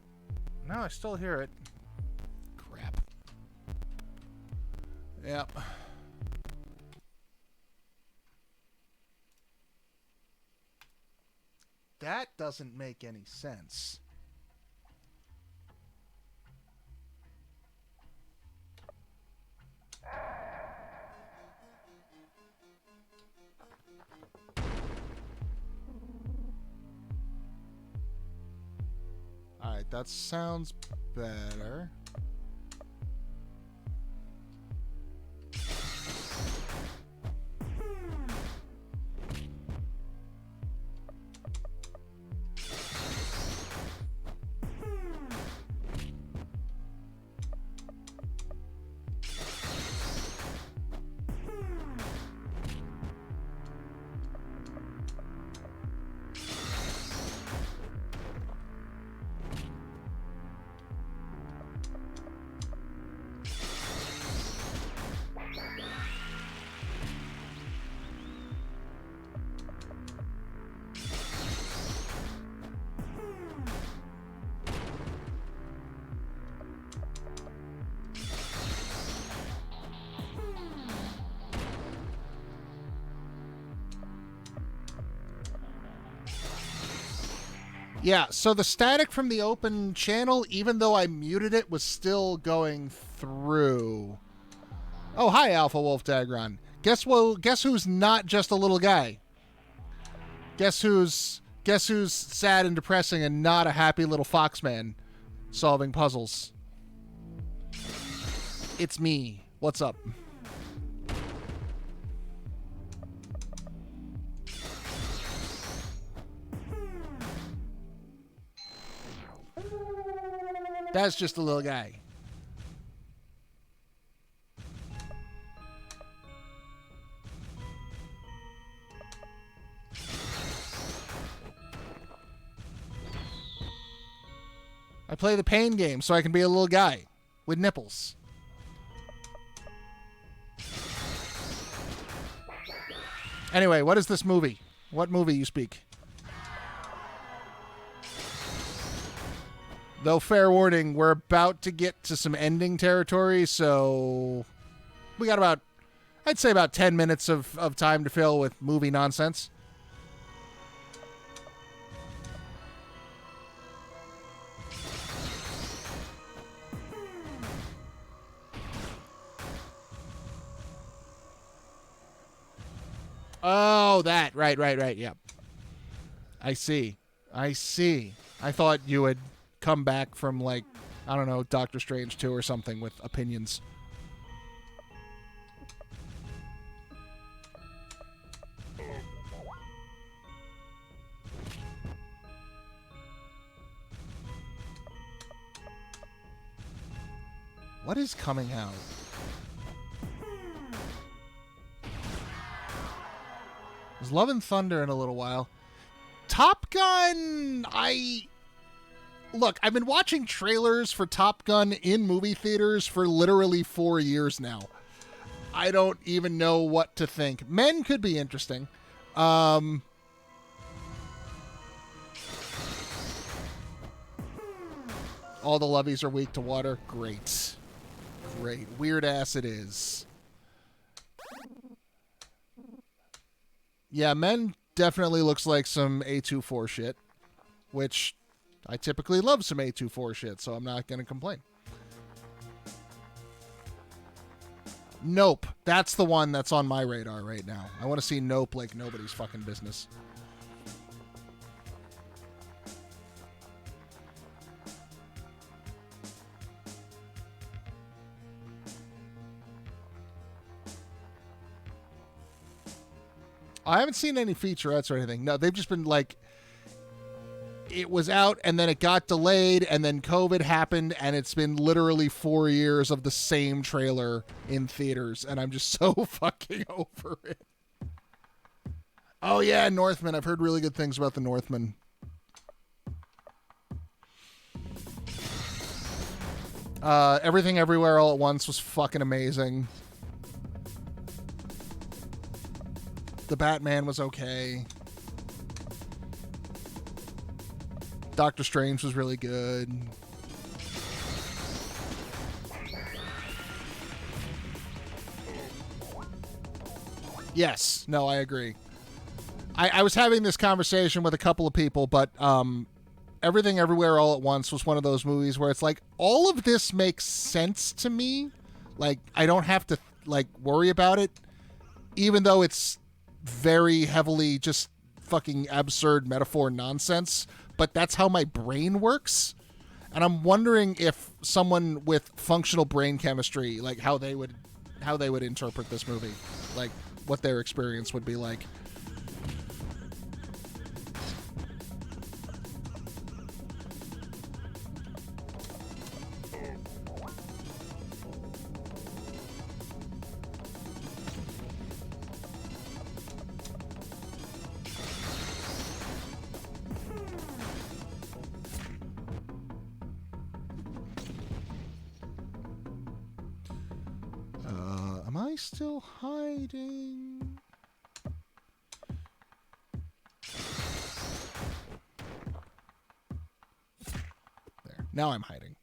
No, I still hear it. Crap. Yep. That doesn't make any sense. Alright, that sounds better. Yeah, so the static from the open channel, even though I muted it, was still going through. Oh, hi, Alpha Wolf Dagron. Guess who's not just a little guy? Guess who's sad and depressing and not a happy little foxman solving puzzles? It's me. What's up? That's just a little guy. I play the pain game so I can be a little guy with nipples. Anyway, what is this movie? What movie you speak? Though, fair warning, we're about to get to some ending territory, so we got about, I'd say about 10 minutes of time to fill with movie nonsense. Oh, that. Right. Yep. I see. I thought you had come back from, like, I don't know, Doctor Strange 2 or something with opinions. What is coming out? There's Love and Thunder in a little while. Top Gun, Look, I've been watching trailers for Top Gun in movie theaters for literally 4 years now. I don't even know what to think. Men could be interesting. All the lovies are weak to water. Great. Weird ass it is. Yeah, Men definitely looks like some A24 shit, which I typically love some A24 shit, so I'm not going to complain. Nope. That's the one that's on my radar right now. I want to see Nope like nobody's fucking business. I haven't seen any featurettes or anything. No, they've just been like, it was out and then it got delayed and then COVID happened and it's been literally 4 years of the same trailer in theaters and I'm just so fucking over it. Oh yeah, Northman. I've heard really good things about the Northman. Everything Everywhere All at Once was fucking amazing. The Batman was okay. Doctor Strange was really good. Yes. No, I agree. I was having this conversation with a couple of people, but Everything Everywhere All at Once was one of those movies where it's like, all of this makes sense to me. Like, I don't have to, like, worry about it, even though it's very heavily just fucking absurd metaphor nonsense. But that's how my brain works. And I'm wondering if someone with functional brain chemistry, like, how they would interpret this movie, like, what their experience would be like. Am I still hiding? There. Now I'm hiding.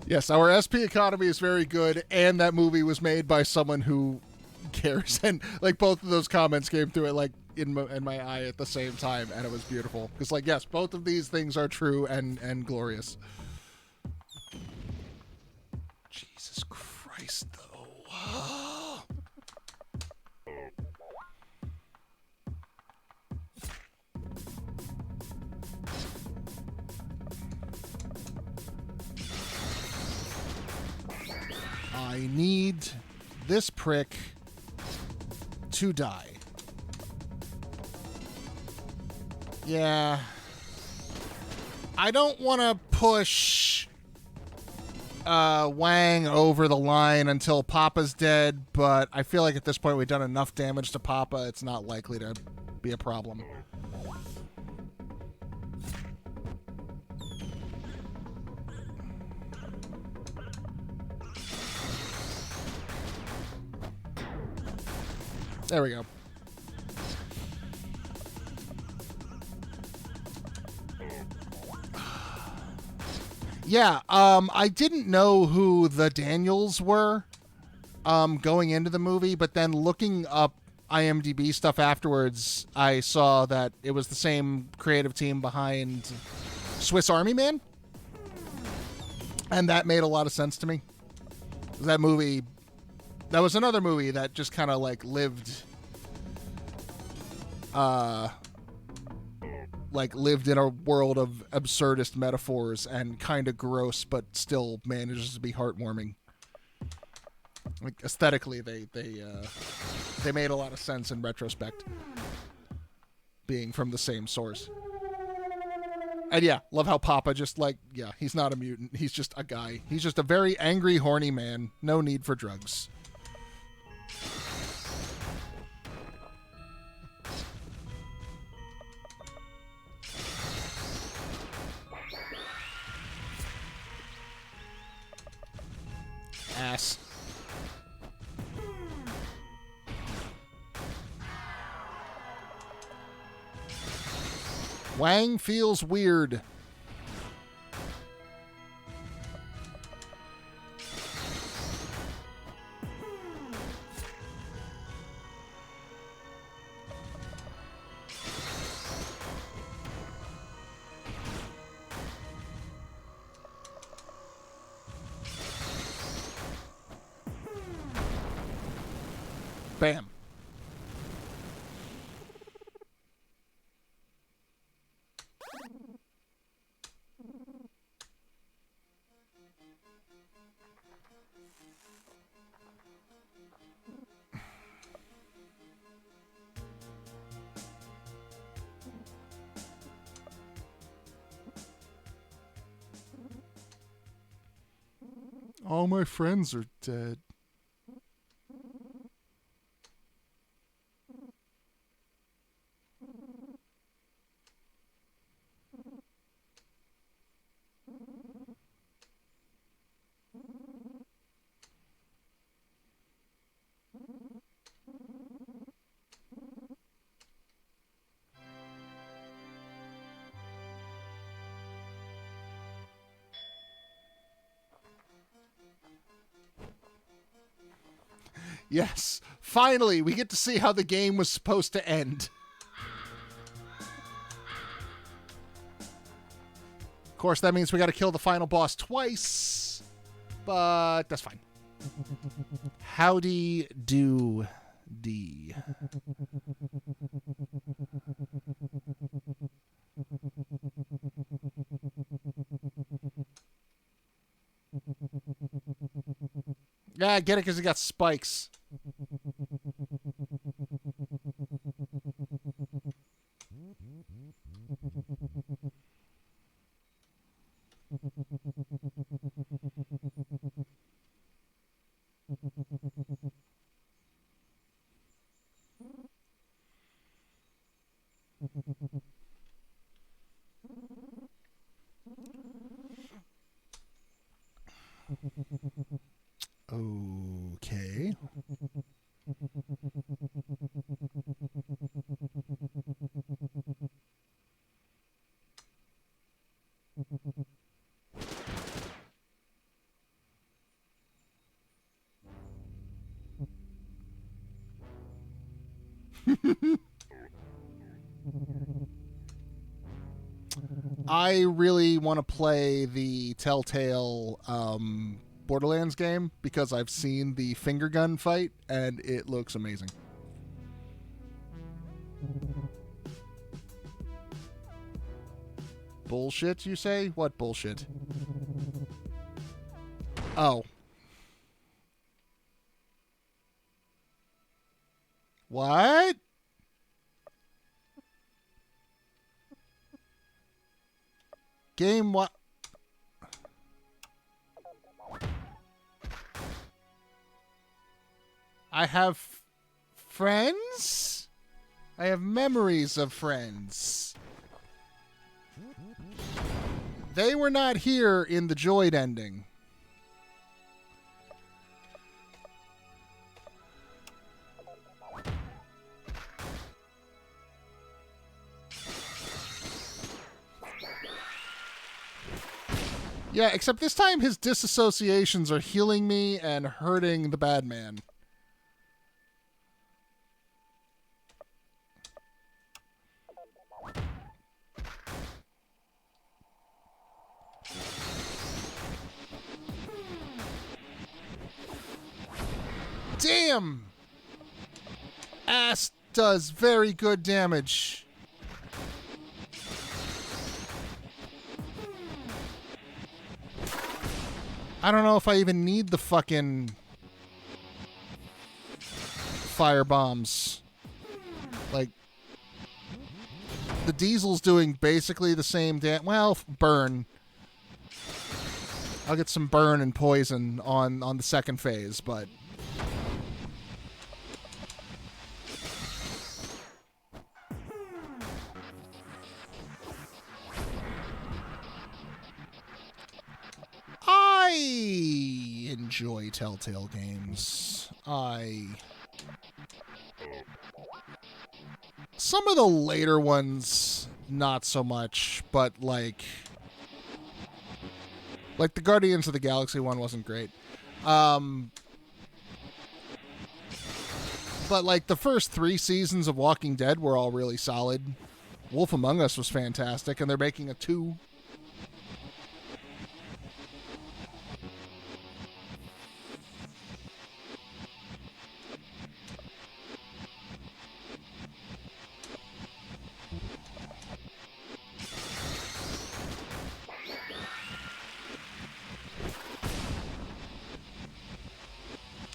Yes, our SP economy is very good, and that movie was made by someone who cares. And like both of those comments came through it like in my eye at the same time, and it was beautiful. Because like, yes, both of these things are true and glorious. Jesus Christ, though. I need this prick to die. Yeah. I don't want to push Wang over the line until Papa's dead, but I feel like at this point we've done enough damage to Papa, it's not likely to be a problem. There we go. Yeah, I didn't know who the Daniels were going into the movie, but then looking up IMDb stuff afterwards, I saw that it was the same creative team behind Swiss Army Man. And that made a lot of sense to me. That movie, that was another movie that just kind of like lived in a world of absurdist metaphors and kind of gross, but still manages to be heartwarming. Like aesthetically, they made a lot of sense in retrospect, being from the same source. And yeah, love how Papa just like, yeah, he's not a mutant. He's just a guy. He's just a very angry, horny man. No need for drugs. Ass. Wang feels weird. Bam. All my friends are dead. Yes, finally, we get to see how the game was supposed to end. Of course, that means we got to kill the final boss twice, but that's fine. Howdy do D. Yeah, I get it because he got spikes. Okay. I really want to play the Telltale Borderlands game because I've seen the finger gun fight and it looks amazing. Bullshit, you say? What bullshit? Oh. What? Game what? I have friends? I have memories of friends. They were not here in the Joyd ending. Yeah, except this time his disassociations are healing me and hurting the bad man. Damn! Ass does very good damage. I don't know if I even need the fucking fire bombs. Like, the diesel's doing basically the same well, burn. I'll get some burn and poison on the second phase, but I enjoy Telltale games. Some of the later ones, not so much, but like the Guardians of the Galaxy one wasn't great. But like the first 3 seasons of Walking Dead were all really solid. Wolf Among Us was fantastic, and they're making a 2.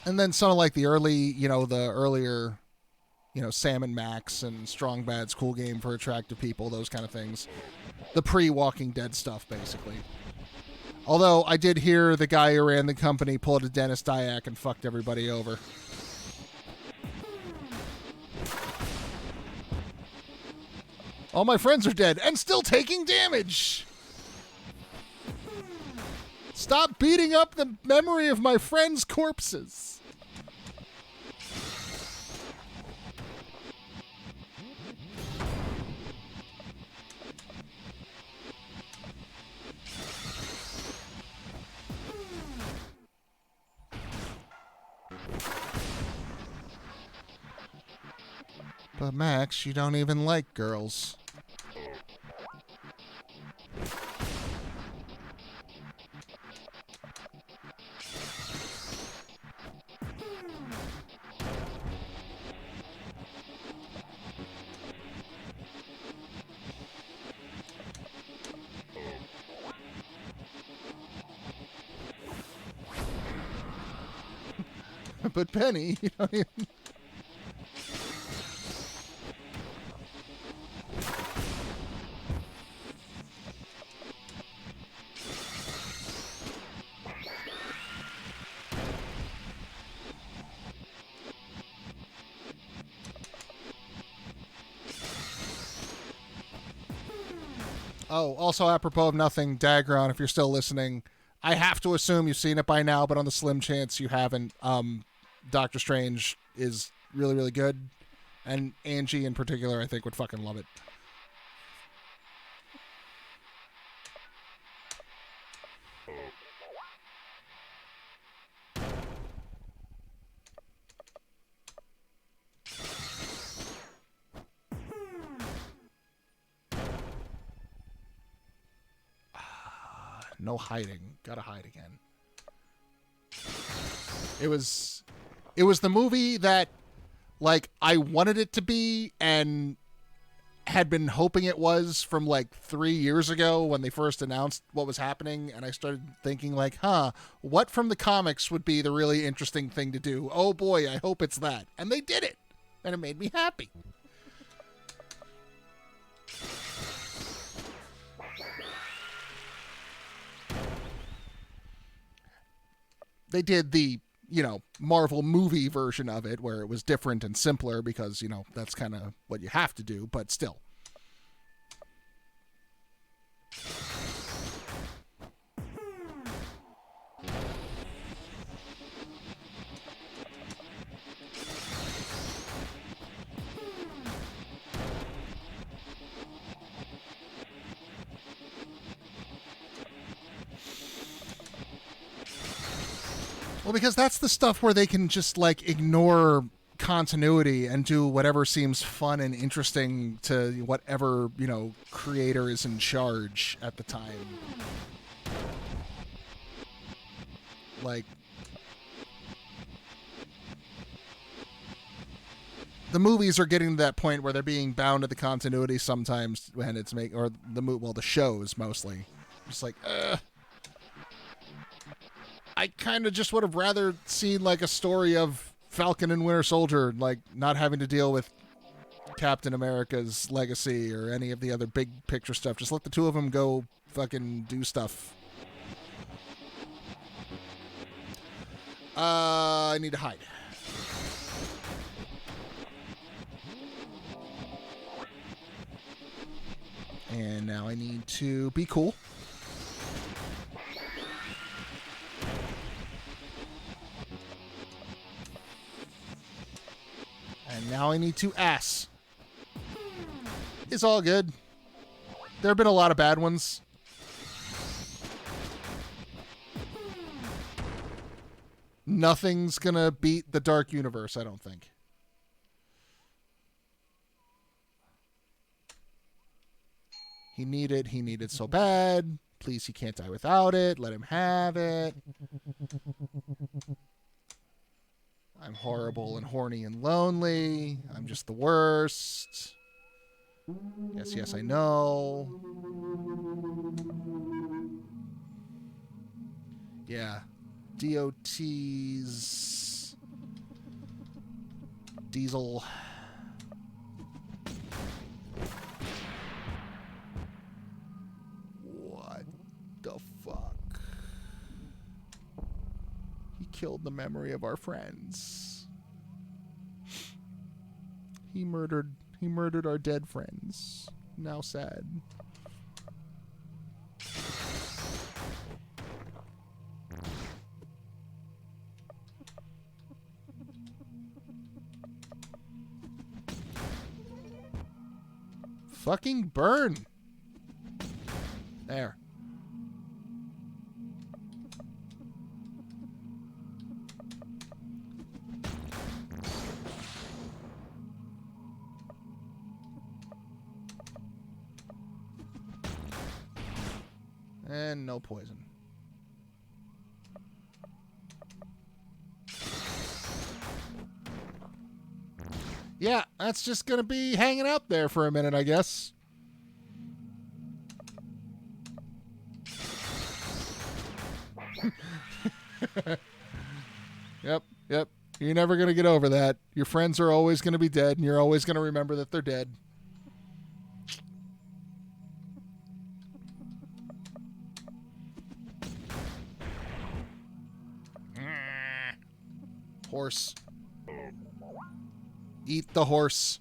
And then some of like the earlier, Sam and Max and Strong Bad's Cool Game for Attractive People, those kind of things. The pre-Walking Dead stuff, basically. Although I did hear the guy who ran the company pulled a Dennis Dyack and fucked everybody over. All my friends are dead and still taking damage. Stop beating up the memory of my friends' corpses. But Max, you don't even like girls. But Penny, you don't even... Oh, also apropos of nothing, Dagron, if you're still listening, I have to assume you've seen it by now, but on the slim chance you haven't, Doctor Strange is really, really good. And Angie in particular, I think, would fucking love it. No hiding. Gotta hide again. It was the movie that, like, I wanted it to be and had been hoping it was from, like, 3 years ago when they first announced what was happening, and I started thinking, like, what from the comics would be the really interesting thing to do? Oh, boy, I hope it's that. And they did it, and it made me happy. They did the, Marvel movie version of it where it was different and simpler because, that's kind of what you have to do, but still. Well, because that's the stuff where they can just, like, ignore continuity and do whatever seems fun and interesting to whatever, creator is in charge at the time. Like, the movies are getting to that point where they're being bound to the continuity sometimes when it's the shows mostly. Just like, I kind of just would have rather seen, like, a story of Falcon and Winter Soldier, like, not having to deal with Captain America's legacy or any of the other big picture stuff. Just let the two of them go fucking do stuff. I need to hide. And now I need to be cool. And now I need to ass. It's all good. There have been a lot of bad ones. Nothing's gonna beat the Dark Universe, I don't think. He needed so bad. Please, he can't die without it. Let him have it. I'm horrible and horny and lonely. I'm just the worst. Yes, I know. Yeah. DOT's diesel. What the fuck? He killed the memory of our friends. He murdered our dead friends. Now sad. Fucking burn. There. And no poison. Yeah, that's just going to be hanging out there for a minute, I guess. Yep. You're never going to get over that. Your friends are always going to be dead, and you're always going to remember that they're dead. Horse. Eat the horse.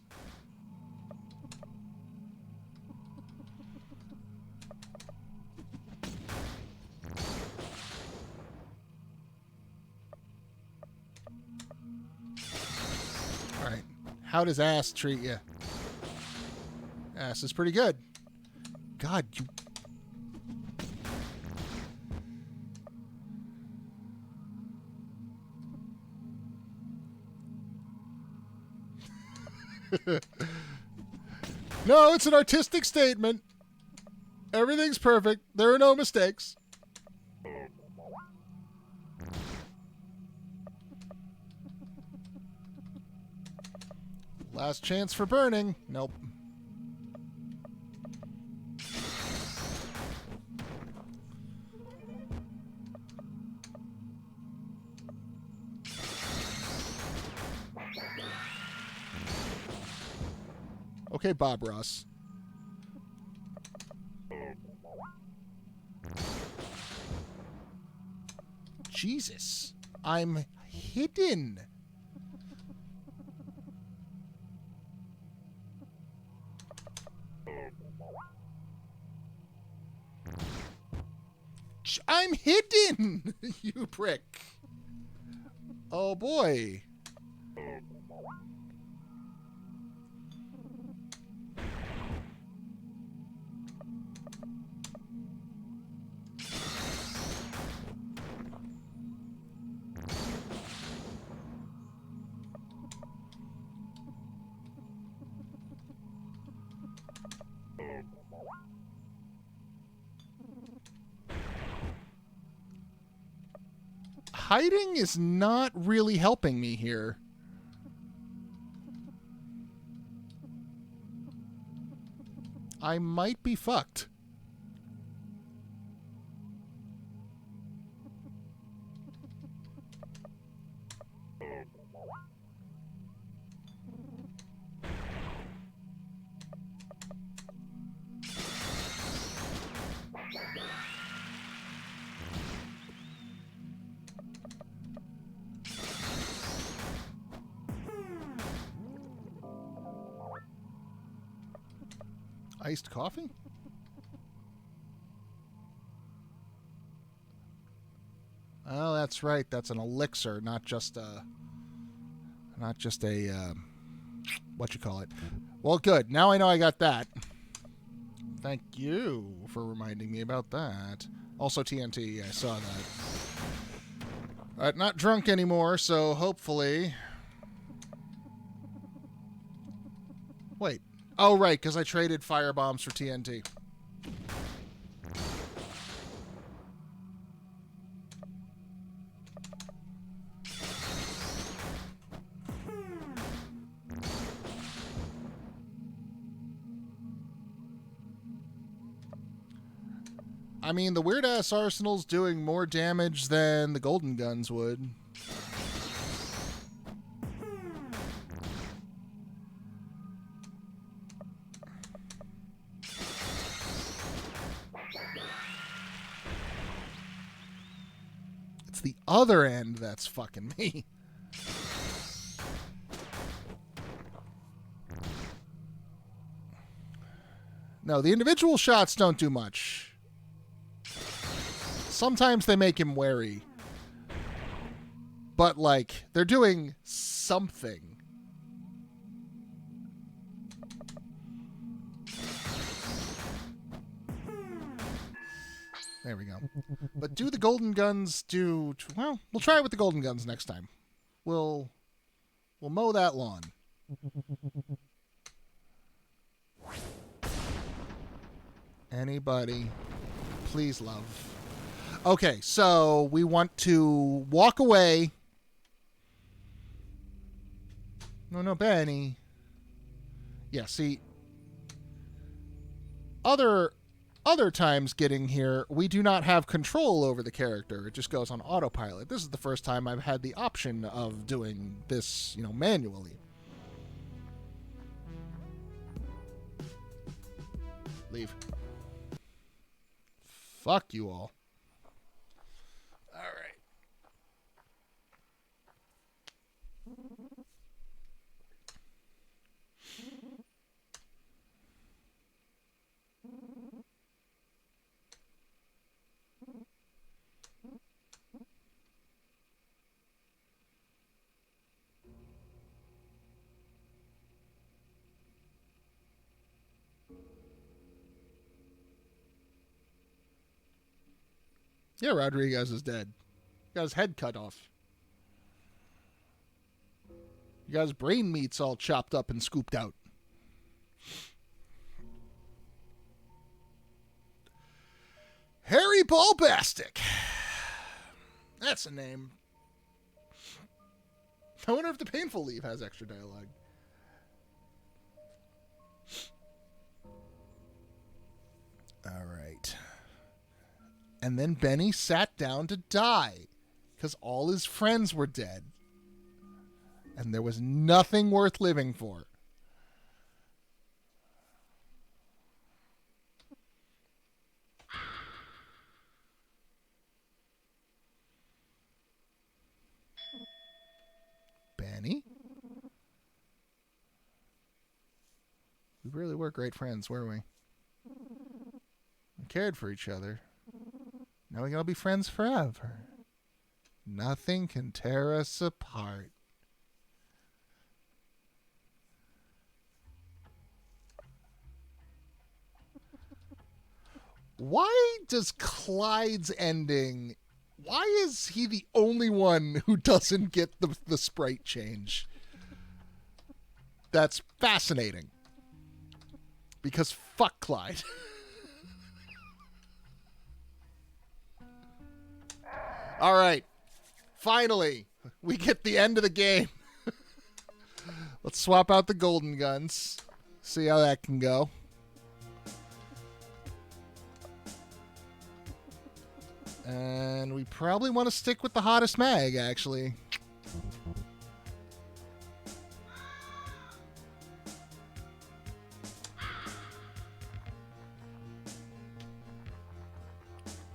All right. How does ass treat you? Ass is pretty good. God, you... No, it's an artistic statement. Everything's perfect. There are no mistakes. Last chance for burning. Nope. Okay, Bob Ross. Jesus. I'm hidden. I'm hidden, you prick. Oh, boy. Hiding is not really helping me here. I might be fucked. Iced coffee? Oh, that's right. That's an elixir, not just a what you call it. Well, good. Now I know I got that. Thank you for reminding me about that. Also TNT, I saw that. Not drunk anymore, so hopefully... Wait. Oh, right, because I traded firebombs for TNT. I mean, the weird-ass arsenal's doing more damage than the golden guns would. other end that's fucking me. No, the individual shots don't do much. Sometimes they make him wary. But, like, they're doing something. There we go. But do the golden guns do... Well, we'll try it with the golden guns next time. We'll mow that lawn. Anybody, please, love. Okay, so we want to walk away. No, Benny. Yeah, see, other times getting here, we do not have control over the character. It just goes on autopilot. This is the first time I've had the option of doing this, manually. Leave. Fuck you all. All right. Yeah, Rodriguez is dead. Got his head cut off. You got his brain meats all chopped up and scooped out. Harry Ballbastic. That's a name. I wonder if the Painful Leave has extra dialogue. All right. And then Benny sat down to die because all his friends were dead. And there was nothing worth living for. Benny? We really were great friends, were we? We cared for each other. Now we're going to be friends forever. Nothing can tear us apart. Why does Clyde's ending... Why is he the only one who doesn't get the sprite change? That's fascinating. Because fuck Clyde. All right. Finally, we get the end of the game. Let's swap out the golden guns. See how that can go. And we probably want to stick with the hottest mag, actually.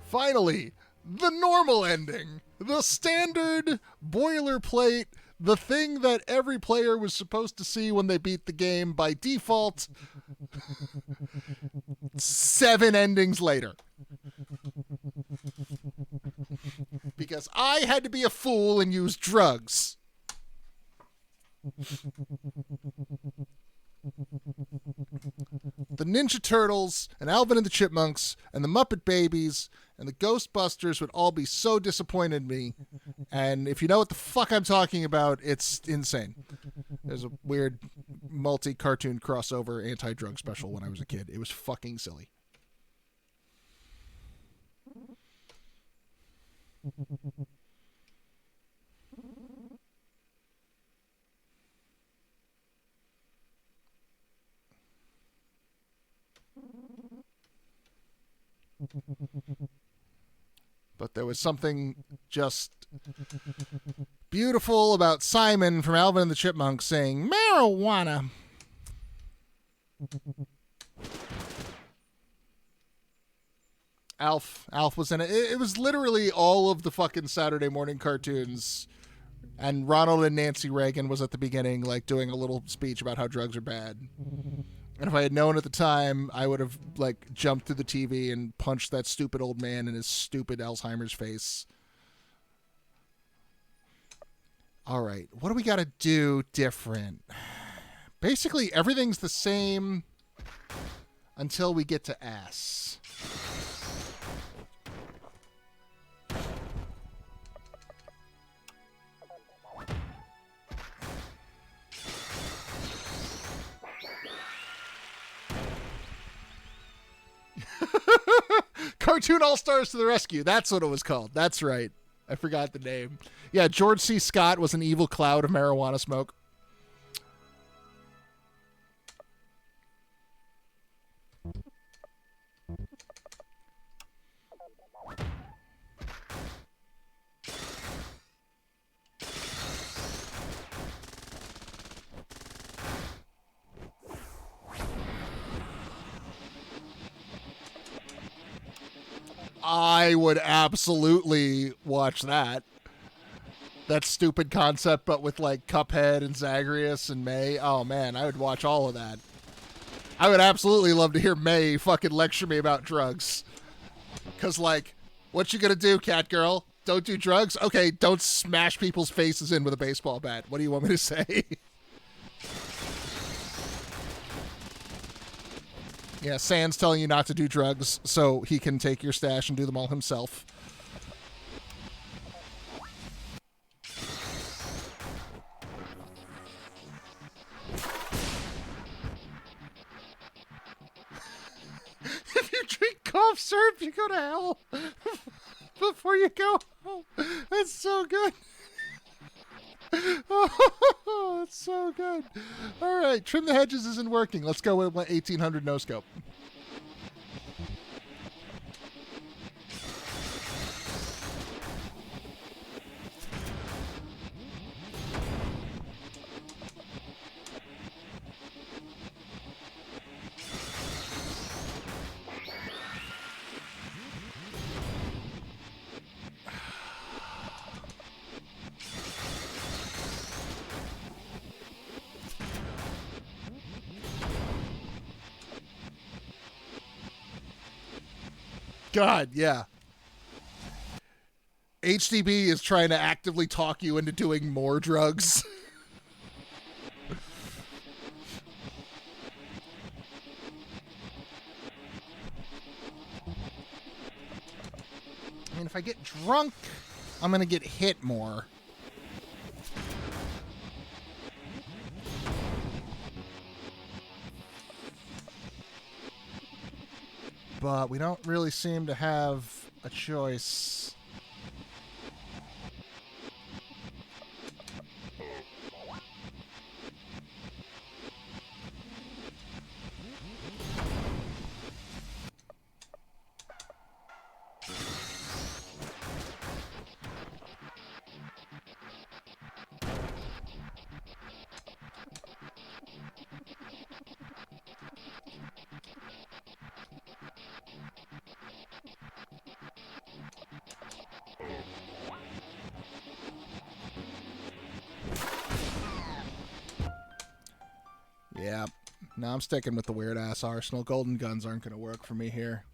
Finally, the normal ending. The standard boilerplate. The thing that every player was supposed to see when they beat the game by default. 7 endings later. Because I had to be a fool and use drugs. The Ninja Turtles and Alvin and the Chipmunks and the Muppet Babies and the Ghostbusters would all be so disappointed in me. And if you know what the fuck I'm talking about, it's insane. There's a weird multi-cartoon crossover anti-drug special when I was a kid. It was fucking silly. But there was something just beautiful about Simon from Alvin and the Chipmunks saying, marijuana. Alf was in it. It was literally all of the fucking Saturday morning cartoons. And Ronald and Nancy Reagan was at the beginning, like, doing a little speech about how drugs are bad. And if I had known at the time, I would have, like, jumped through the TV and punched that stupid old man in his stupid Alzheimer's face. All right, what do we got to do different? Basically, everything's the same until we get to S. Cartoon All-Stars to the Rescue. That's what it was called. That's right. I forgot the name. Yeah, George C. Scott was an evil cloud of marijuana smoke. I would absolutely watch that. That stupid concept, but with like Cuphead and Zagreus and May. Oh man, I would watch all of that. I would absolutely love to hear May fucking lecture me about drugs. Cause like, what you gonna do, cat girl? Don't do drugs? Okay, don't smash people's faces in with a baseball bat. What do you want me to say? Yeah, Sans telling you not to do drugs so he can take your stash and do them all himself. If you drink cough syrup, you go to hell before you go home. That's so good. Oh, that's so good. All right, Trim the Hedges isn't working. Let's go with 1800 no scope. God, yeah. HDB is trying to actively talk you into doing more drugs. I mean, if I get drunk, I'm going to get hit more. But we don't really seem to have a choice. Yeah. No, I'm sticking with the weird-ass arsenal. Golden guns aren't going to work for me here.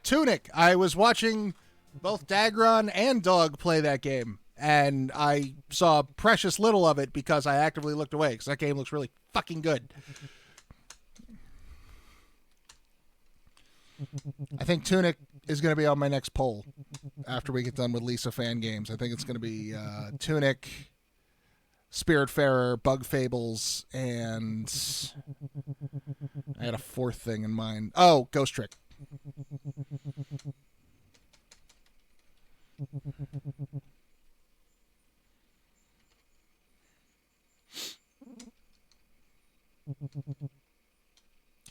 Tunic. I was watching both Dagron and Dog play that game, and I saw precious little of it because I actively looked away, because that game looks really fucking good. I think Tunic is going to be on my next poll after we get done with Lisa fan games. I think it's going to be Tunic, Spiritfarer, Bug Fables, and I had a fourth thing in mind. Oh, Ghost Trick.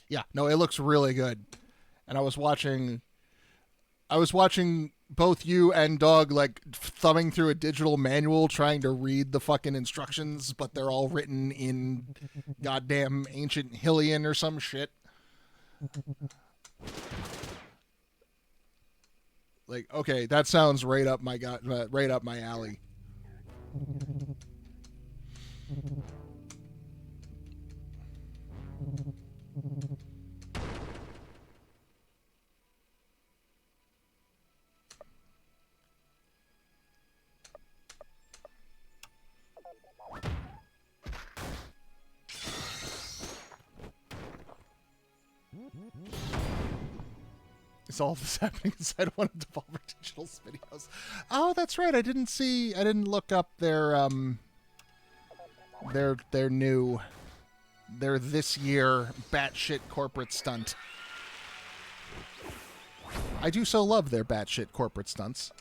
Yeah, no, it looks really good. And I was watching both you and Dog like thumbing through a digital manual trying to read the fucking instructions, but they're all written in goddamn ancient Hylian or some shit. Like, okay, that sounds right up my right up my alley. Is all this happening inside one of Devolver Digital's videos? Oh, that's right. I didn't look up their new, their this year batshit corporate stunt. I do so love their batshit corporate stunts.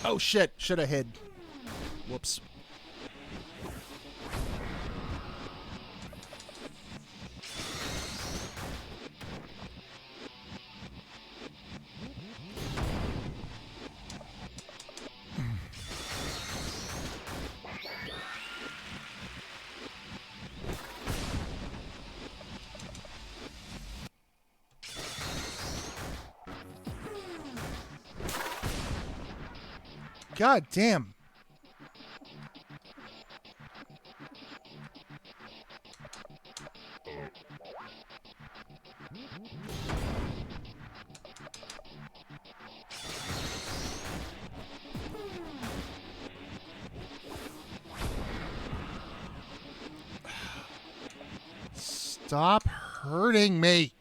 Oh shit, should have hid. Whoops. God damn. Stop hurting me.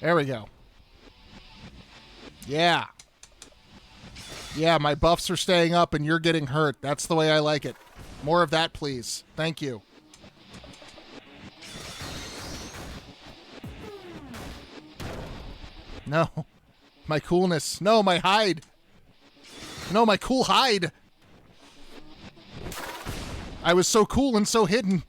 There we go. Yeah. Yeah, my buffs are staying up and you're getting hurt. That's the way I like it. More of that, please. Thank you. No. My coolness. No, my hide. No, my cool hide. I was so cool and so hidden.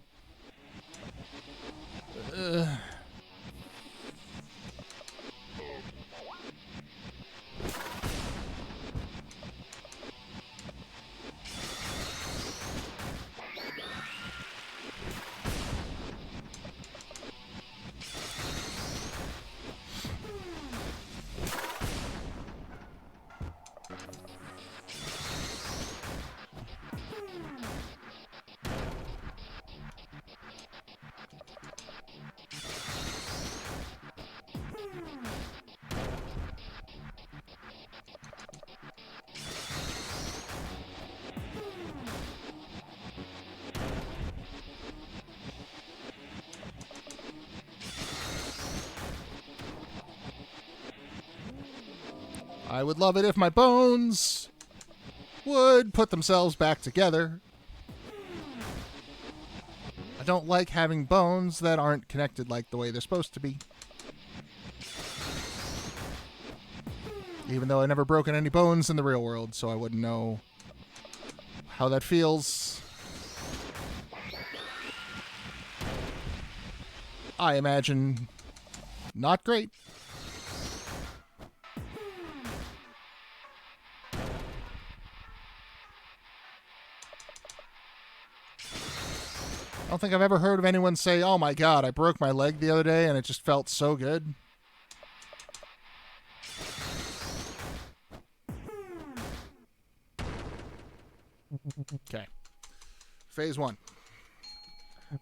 I would love it if my bones would put themselves back together. I don't like having bones that aren't connected like the way they're supposed to be. Even though I've never broken any bones in the real world, so I wouldn't know how that feels. I imagine not great. I don't think I've ever heard of anyone say, oh my god, I broke my leg the other day and it just felt so good. Okay. Phase 1.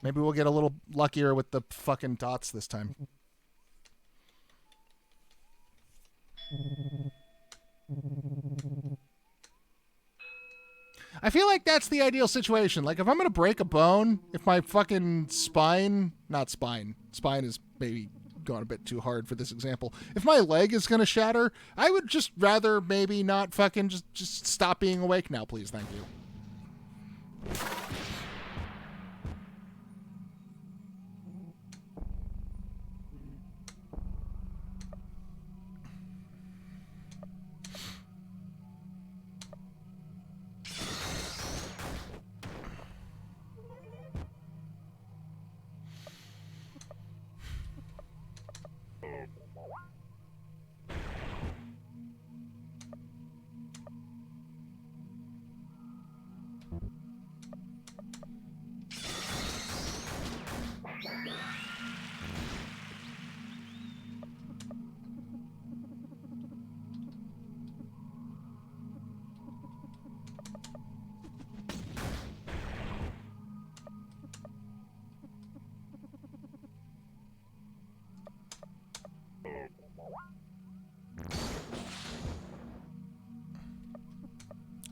Maybe we'll get a little luckier with the fucking dots this time. I feel like that's the ideal situation. Like, if I'm going to break a bone, if my fucking spine is maybe going a bit too hard for this example. If my leg is going to shatter, I would just rather maybe not fucking just stop being awake now, please. Thank you.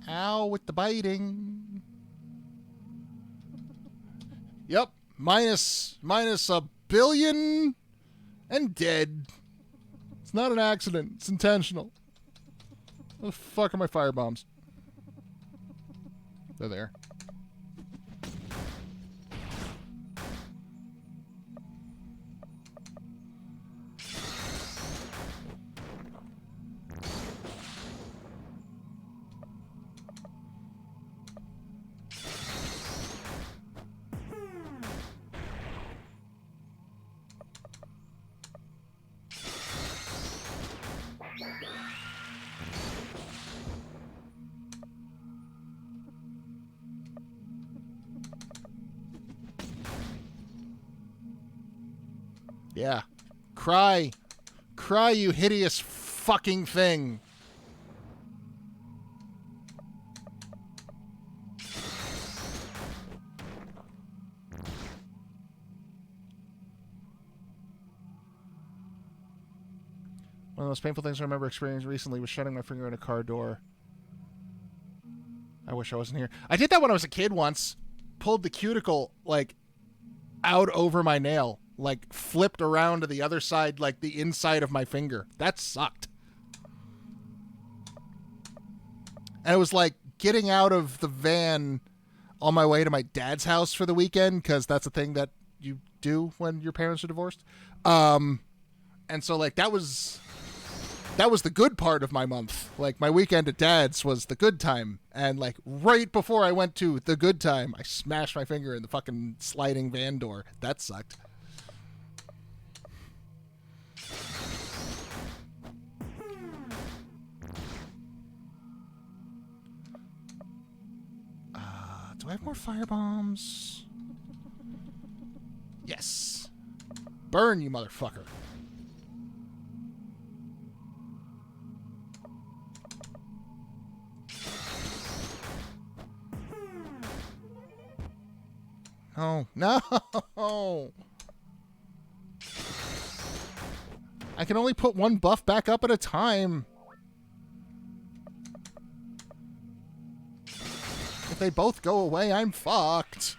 Ow, with the biting. Yep, minus a billion and dead. It's not an accident. It's intentional. What the fuck are my firebombs? They're there. Yeah. Cry. Cry, you hideous fucking thing. One of the most painful things I remember experiencing recently was shutting my finger in a car door. I wish I wasn't here. I did that when I was a kid once. Pulled the cuticle, like, out over my nail. Like, flipped around to the other side, like the inside of my finger. That sucked. And it was like getting out of the van on my way to my dad's house for the weekend, because that's a thing that you do when your parents are divorced. And so, like, that was the good part of my month. Like, my weekend at dad's was the good time. And, like, right before I went to the good time, I smashed my finger in the fucking sliding van door. That sucked. Do I have more firebombs? Yes. Burn, you motherfucker. No. No. I can only put one buff back up at a time. If they both go away, I'm fucked.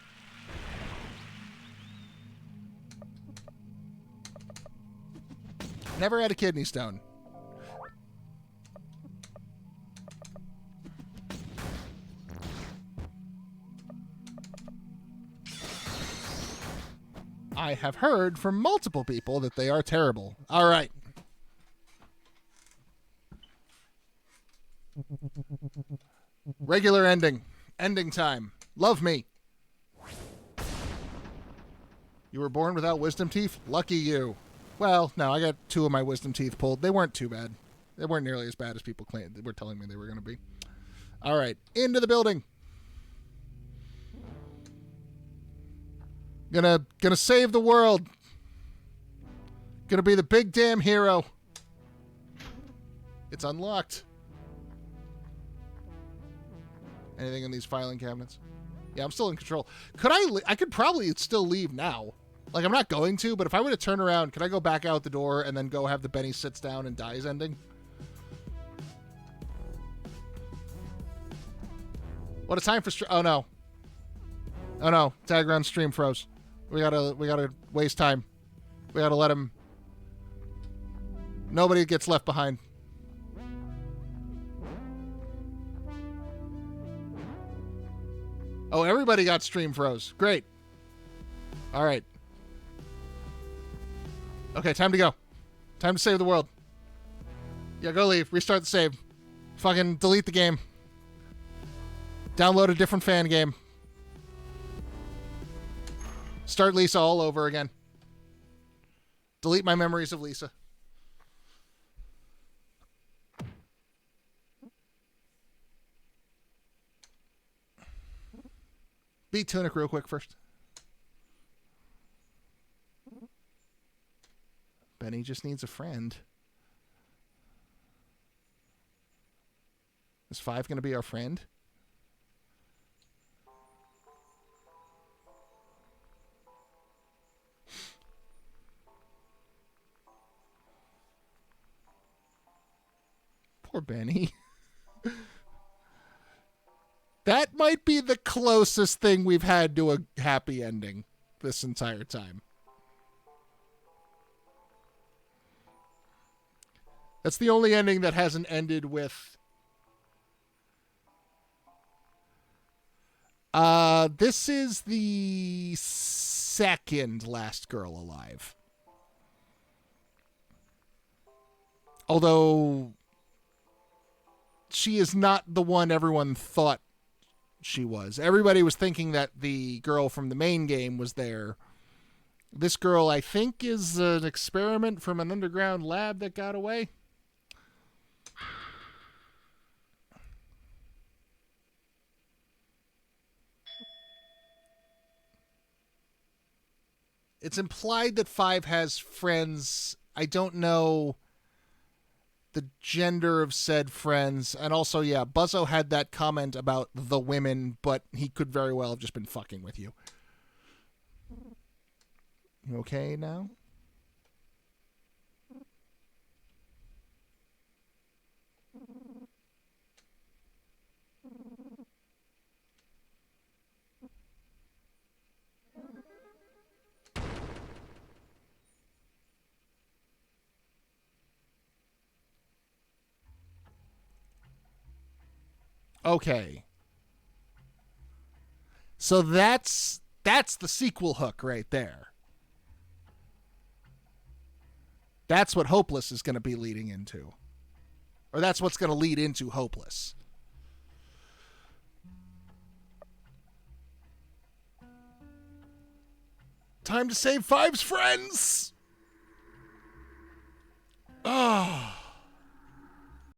Never had a kidney stone. I have heard from multiple people that they are terrible. All right. Regular ending. Ending time. Love me. You were born without wisdom teeth? Lucky you. Well, no, I got 2 of my wisdom teeth pulled. They weren't too bad. They weren't nearly as bad as people claimed. They were telling me they were going to be. All right. Into the building. Gonna save the world. Gonna be the big damn hero. It's unlocked. Anything in these filing cabinets? Yeah, I'm still in control. Could I could probably still leave now. Like, I'm not going to, but if I were to turn around, could I go back out the door and then go have the Benny sits down and dies ending? What a time for oh no. Oh no, Tag Run stream froze. We gotta waste time. We gotta let him. Nobody gets left behind. Oh, everybody got stream froze. Great. All right. Okay, time to go. Time to save the world. Yeah, go leave. Restart the save. Fucking delete the game. Download a different fan game. Start Lisa all over again. Delete my memories of Lisa. Beat Tunic real quick first. Benny just needs a friend. Is 5 going to be our friend? Poor Benny. That might be the closest thing we've had to a happy ending this entire time. That's the only ending that hasn't ended with... this is the second last girl alive. Although she is not the one everyone thought she was. Everybody was thinking that the girl from the main game was there. This girl, I think, is an experiment from an underground lab that got away. It's implied that 5 has friends. I don't know the gender of said friends. And also, yeah, Buzzo had that comment about the women, but he could very well have just been fucking with you. You okay now? Okay. So that's the sequel hook right there. That's what Hopeless is going to be leading into. Or that's what's going to lead into Hopeless. Time to save 5's friends!